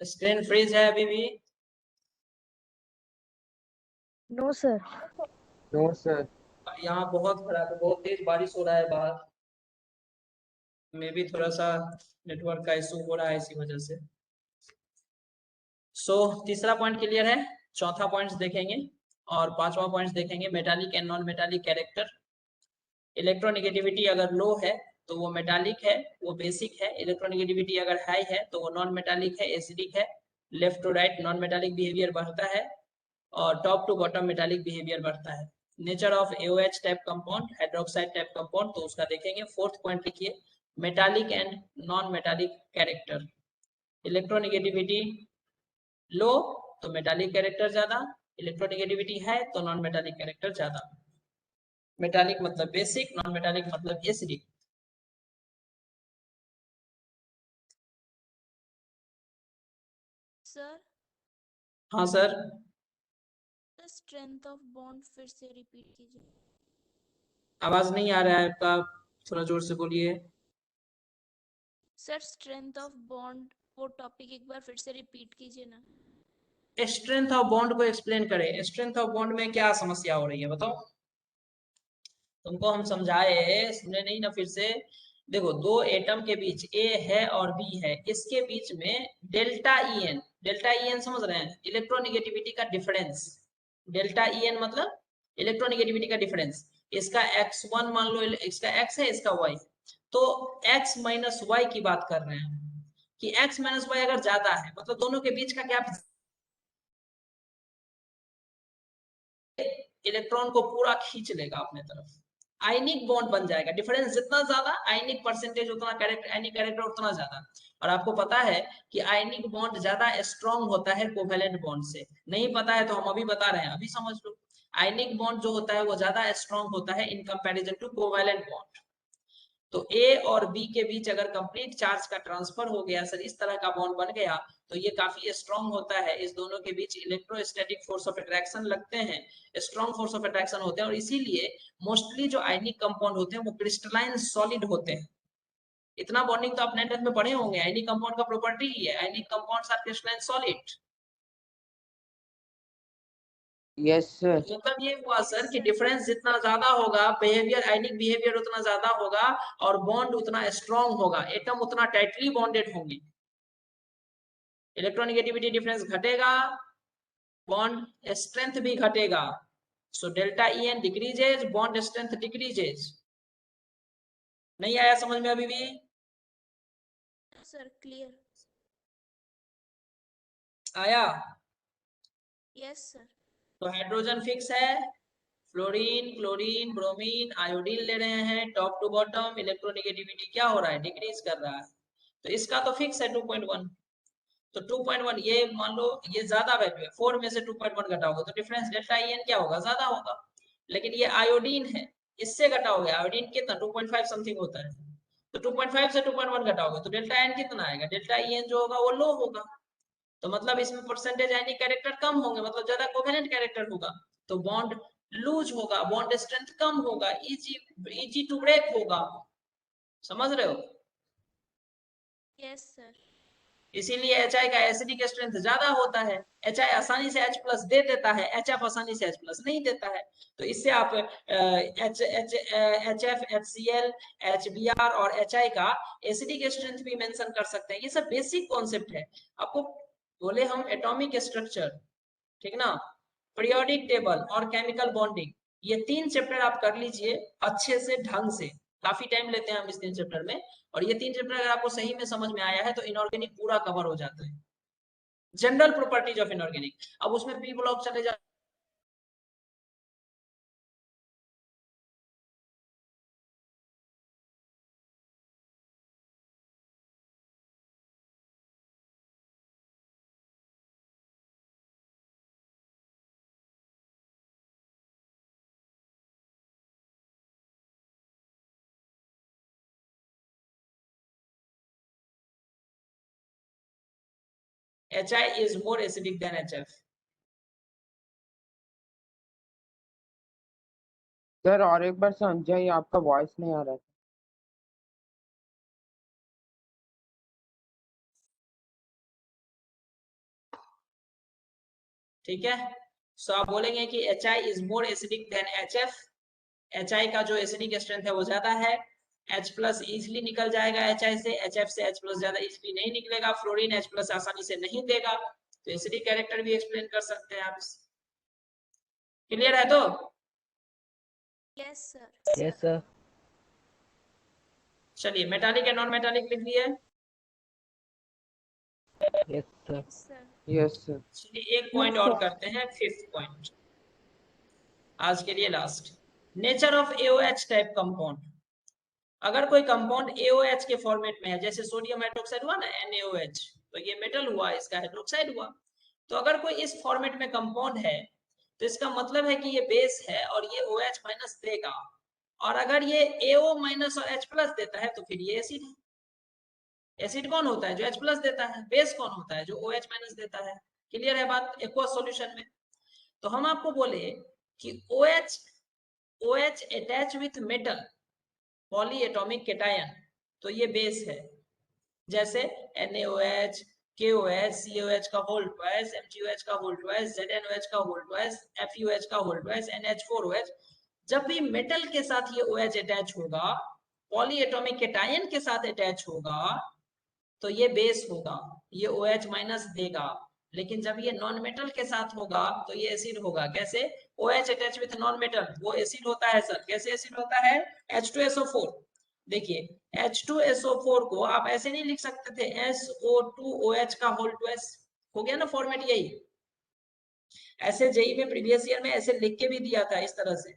स्क्रीन फ्रीज है अभी भी? No sir. No, sir. यहाँ बहुत खराब है, बहुत तेज बारिश हो रहा है बाहर, में भी थोड़ा सा नेटवर्क का इशू हो रहा है इसी वजह से। तीसरा पॉइंट क्लियर है। चौथा पॉइंट देखेंगे और पांचवा पॉइंट देखेंगे, metallic and non metallic character. Electronegativity अगर लो है तो वो मेटालिक है, वो बेसिक है। इलेक्ट्रोनेगेटिविटी अगर हाई है तो वो नॉन मेटालिक है, एसिडिक है। Left to right non metallic behaviour बढ़ता है और top to bottom metallic behaviour बढ़ता है। Nature of AOH type compound, hydroxide type compound, तो उसका देखेंगे। फोर्थ पॉइंट लिखिए, metallic and non metallic character. Electronegativity low तो मेटालिक कैरेक्टर ज्यादा, इलेक्ट्रोनेगेटिविटी है तो नॉन मेटालिक कैरेक्टर ज्यादा। मेटालिक मतलब बेसिक, नॉन मेटालिक मतलब एसिडिक। सर हाँ सर। स्ट्रेंथ ऑफ बॉन्ड फिर से रिपीट कीजिए। आवाज नहीं आ रहा है आपका, थोड़ा जोर से बोलिए। सर स्ट्रेंथ ऑफ बॉन्ड वो टॉपिक एक बार फिर से रिपीट कीजिए ना। स्ट्रेंथ ऑफ बॉन्ड को एक्सप्लेन करें। स्ट्रेंथ ऑफ बॉन्ड में क्या समस्या हो रही है बताओ? तुमको हम समझाए, सुने नहीं ना फिर से? देखो, दो एटम के बीच ए है और बी है, इसके बीच में डेल्टा ई एन समझ रहे हैं? इलेक्ट्रोनेगेटिविटी का डिफरेंस। डेल्टा ई एन मतलब इलेक्ट्रोनेगेटिविटी का डिफरेंस। इसका x1 मान लो, इसका x है, इसका y, तो x माइनस वाई की बात कर रहे हैं कि x माइनस वाई अगर ज्यादा है मतलब दोनों के बीच का गैप, इलेक्ट्रॉन को पूरा खींच लेगा अपने तरफ। आयनिक बॉन्ड बन जाएगा। डिफरेंस जितना ज्यादा आयनिक परसेंटेज उतना कैरेक्टर, आयनिक कैरेक्टर उतना ज्यादा। और आपको पता है कि आयनिक बॉन्ड ज्यादा स्ट्रॉन्ग होता है कोवेलेंट बॉन्ड से। नहीं पता है तो हम अभी बता रहे हैं, अभी समझ लो। आयनिक बॉन्ड जो होता है वो ज्यादा स्ट्रॉन्ग होता है in comparison to covalent bond. तो ए और बी के बीच अगर कंप्लीट चार्ज का ट्रांसफर हो गया सर, इस तरह का बॉन्ड बन गया, तो ये काफी स्ट्रॉन्ग होता है। इस दोनों के बीच इलेक्ट्रोस्टैटिक फोर्स ऑफ अट्रैक्शन लगते हैं, स्ट्रॉन्ग फोर्स ऑफ अट्रैक्शन होते हैं, और इसीलिए मोस्टली जो आयनिक कंपाउंड होते हैं वो क्रिस्टलाइन सॉलिड होते हैं। इतना बॉन्डिंग तो आप 9th में पढ़े होंगे, आयनिक कंपाउंड का प्रॉपर्टी ही है, ionic compounds are crystalline solid. Yes, sir. मतलब ये हुआ सर कि डिफरेंस जितना ज्यादा होगा, बिहेवियर, आयनिक बिहेवियर उतना ज्यादा होगा और बॉन्ड उतना स्ट्रॉन्ग होगा, एटम उतना टाइटली बॉन्डेड होंगे। इलेक्ट्रोनेगेटिविटी डिफरेंस घटेगा, बॉन्ड स्ट्रेंथ भी घटेगा। So delta E N decreases, bond strength decreases. नहीं आया समझ में अभी भी? Sir clear. आया? Yes sir. तो हाइड्रोजन फिक्स है, फ्लोरीन, क्लोरीन, ब्रोमीन, आयोडीन ले रहे हैं टॉप टू बॉटम। इलेक्ट्रोनेगेटिविटी क्या हो रहा है? डिक्रीज कर रहा है। तो इसका तो फिक्स है 2.1। तो 2.1 ये मान लो ये ज्यादा वैल्यू है, 4 में से 2.1 घटाओगे तो डिफरेंस डेल्टा ई एन क्या होगा? ज्यादा होगा। लेकिन ये आयोडीन है, इससे घटाओगे, आयोडीन कितना 2.5 समथिंग होता है, तो 2.5 से 2.1 घटाओगे तो डेल्टा एन कितना आएगा? डेल्टा ई एन जो होगा वो लो होगा। तो मतलब इसमें परसेंटेज आयनिक कैरेक्टर कम होंगे, मतलब ज्यादा कोवेलेंट कैरेक्टर होगा, तो बॉन्ड लूज होगा, बॉन्ड स्ट्रेंथ कम होगा, इजी टू ब्रेक होगा। समझ रहे हो? Yes sir. इसीलिए HI का एसिडिक स्ट्रेंथ ज्यादा होता है। HI आसानी से H+ दे देता है, HF आसानी से H+ नहीं देता है। तो इससे आप HF, HCl, HBr और HI का एसिडिक स्ट्रेंथ भी मेंशन कर सकते हैं। ये सब बेसिक कॉन्सेप्ट है। आपको बोले हम एटॉमिक स्ट्रक्चर, ठीक ना, पीरियोडिक टेबल और केमिकल बॉन्डिंग, ये 3 चैप्टर आप कर लीजिए अच्छे से, ढंग से। काफी टाइम लेते हैं हम इस 3 चैप्टर में, और ये 3 चैप्टर अगर आपको सही में समझ में आया है तो इनऑर्गेनिक पूरा कवर हो जाता है। General properties of inorganic. अब उसमें पी ब्लॉक चले जाए, HI is more acidic than HF। Sir और एक बार समझाइए, आपका वॉइस नहीं आ रहा था। ठीक है, सो आप बोलेंगे कि HI is more acidic than HF। HI का जो एसिडिक स्ट्रेंथ है वो ज्यादा है, H+ इजिली निकल जाएगा HI से, HF से H+ ज्यादा इजिली नहीं निकलेगा, फ्लोरीन H+ आसानी से नहीं देगा। तो एसिडिक कैरेक्टर भी एक्सप्लेन कर सकते हैं आप। क्लियर है? तो यस सर। Yes sir. चलिए मेटालिक एंड नॉन मेटालिक लिख दिए। Yes sir. Sir. Yes sir. चलिए एक पॉइंट और करते हैं, 5th पॉइंट आज के लिए last. Nature of AOH type compound. अगर कोई कंपाउंड AOH के फॉर्मेट में है, जैसे सोडियम हाइड्रोक्साइड हुआ ना NaOH, तो ये मेटल हुआ, इसका हाइड्रोक्साइड हुआ। तो अगर कोई इस फॉर्मेट में कंपाउंड है तो इसका मतलब है कि ये बेस है और ये OH- देगा। और अगर ये AO- और H+ देता है तो फिर ये एसिड है। एसिड कौन होता है? जो H+ देता है। बेस कौन होता है? जो OH- देता है। क्लियर है बात? एक्वस सॉल्यूशन में तो हम आपको बोले कि OH attach with metal, poly atomic cation, तो ये बेस है। जैसे NaOH, KOH, COH का होल ट्वाइस, MgOH का होल ट्वाइस, ZnOH का होल ट्वाइस, FeOH का होल ट्वाइस, NH4OH। जब भी मेटल के साथ ये OH अटैच होगा, पॉली एटॉमिक केटायन के साथ अटैच होगा, तो ये बेस होगा, ये OH- देगा। लेकिन जब ये नॉन मेटल के साथ होगा तो ये एसिड होगा। कैसे? OH attach with non metal, वो एसिड होता है सर। कैसे एसिड होता है? H2SO4। देखिए H2SO4 को आप ऐसे नहीं लिख सकते थे, SO2OH का होल ट्वाइस। हो गया ना फॉर्मेट यही। ऐसे जेई में प्रीवियस ईयर में ऐसे लिख के भी दिया था इस तरह से।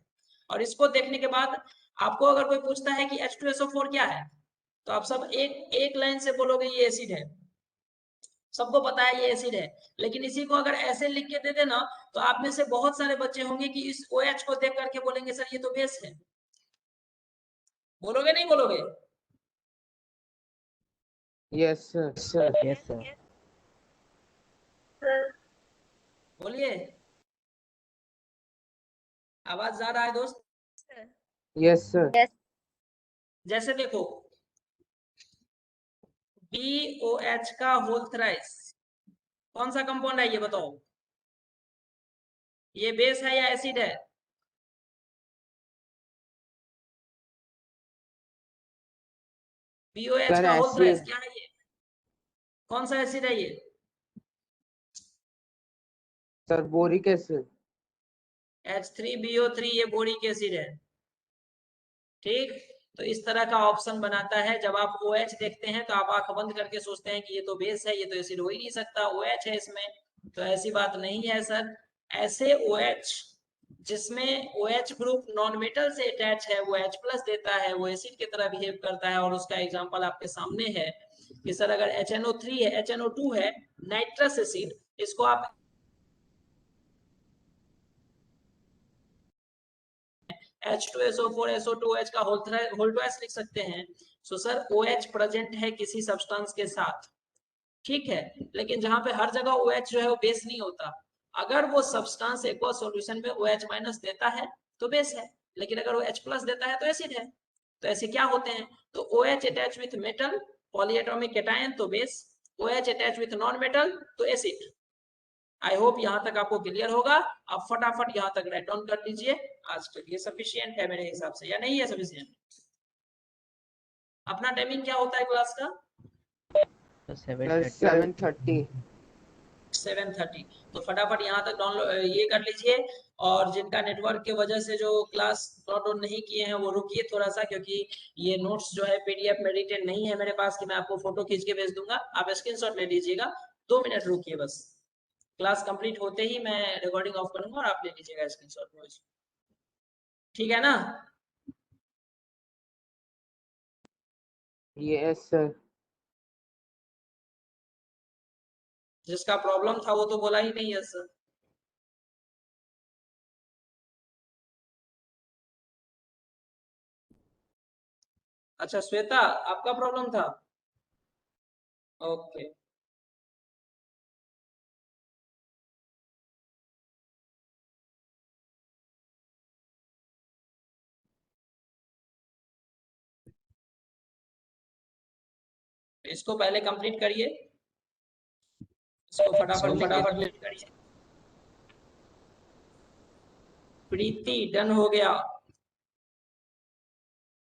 और इसको देखने के बाद आपको अगर कोई पूछता है कि H2SO4 क्या है, तो आप सब एक लाइन से बोलोगे ये एसिड है, सबको पता है ये एसिड है। लेकिन इसी को अगर ऐसे लिख के दे देना, तो आप में से बहुत सारे बच्चे होंगे कि इस OH को देख करके बोलेंगे सर ये तो बेस है। बोलोगे नहीं बोलोगे? Yes sir. Yes, sir. बोलिए, आवाज जा रहा है दोस्त? Sir. Yes sir. जैसे देखो BOH का होल थ्राइस कौन सा कंपाउंड है ये बताओ? ये बेस है या एसिड है? BOH सर का होल थ्राइस एसिड। क्या है ये? कौन सा एसिड है ये? Sir boric acid. H3BO3 ये बोरिक एसिड है। ठीक, तो इस तरह का ऑप्शन बनाता है। जब आप OH देखते हैं तो आप आंख बंद करके सोचते हैं कि ये तो बेस है, ये तो एसिड हो ही नहीं सकता, OH है इसमें। तो ऐसी बात नहीं है सर। ऐसे OH जिसमें OH ग्रुप नॉन मेटल से अटैच है वो H+ देता है, वो एसिड की तरह बिहेव करता है। और उसका एग्जांपल आपके सामने है कि सर अगर HNO3 है, HNO2 है, नाइट्रस एसिड, इसको आप H2SO4 SO2H का होल ट्वाइस लिख सकते हैं। सो सर OH प्रेजेंट है किसी सब्सटेंस के साथ, ठीक है, लेकिन जहां पे हर जगह OH जो है वो बेस नहीं होता। अगर वो सब्सटेंस एक्वा सॉल्यूशन में OH- देता है तो बेस है, लेकिन अगर वो H+ देता है तो एसिड है। तो ऐसे क्या होते हैं? तो OH attach with metal polyatomic cation तो base, OH attach with non metal तो एसिड। आई होप यहाँ तक आपको क्लियर होगा। आप फटाफट यहाँ तक राइट डाउन कर लीजिए। आज के लिए सफिशिएंट है मेरे हिसाब से, या नहीं है सफिशिएंट? अपना टाइमिंग क्या होता है क्लास का? सर 7:30। 7:30। तो फटाफट यहाँ तक डाउनलोड ये कर लीजिए। और जिनका नेटवर्क के वजह से जो क्लास डाउनलोड नहीं किए हैं वो रुकिए थोड़ा सा, क्योंकि ये नोट्स जो है PDF में रिटेन नहीं है मेरे पास कि मैं आपको फोटो खींच के भेज दूंगा। आप स्क्रीनशॉट ले लीजिएगा। 2 मिनट रुकिए बस। क्लास कंप्लीट होते ही मैं रिकॉर्डिंग ऑफ करूंगा और आप ले लीजिएगा स्क्रीनशॉट। ठीक है ना? Yes sir. जिसका प्रॉब्लम था वो तो बोला ही नहीं है सर। अच्छा श्वेता, आपका प्रॉब्लम था? ओके। इसको पहले कंप्लीट करिए, इसको फटाफट कंप्लीट करिए। प्रीति डन हो गया।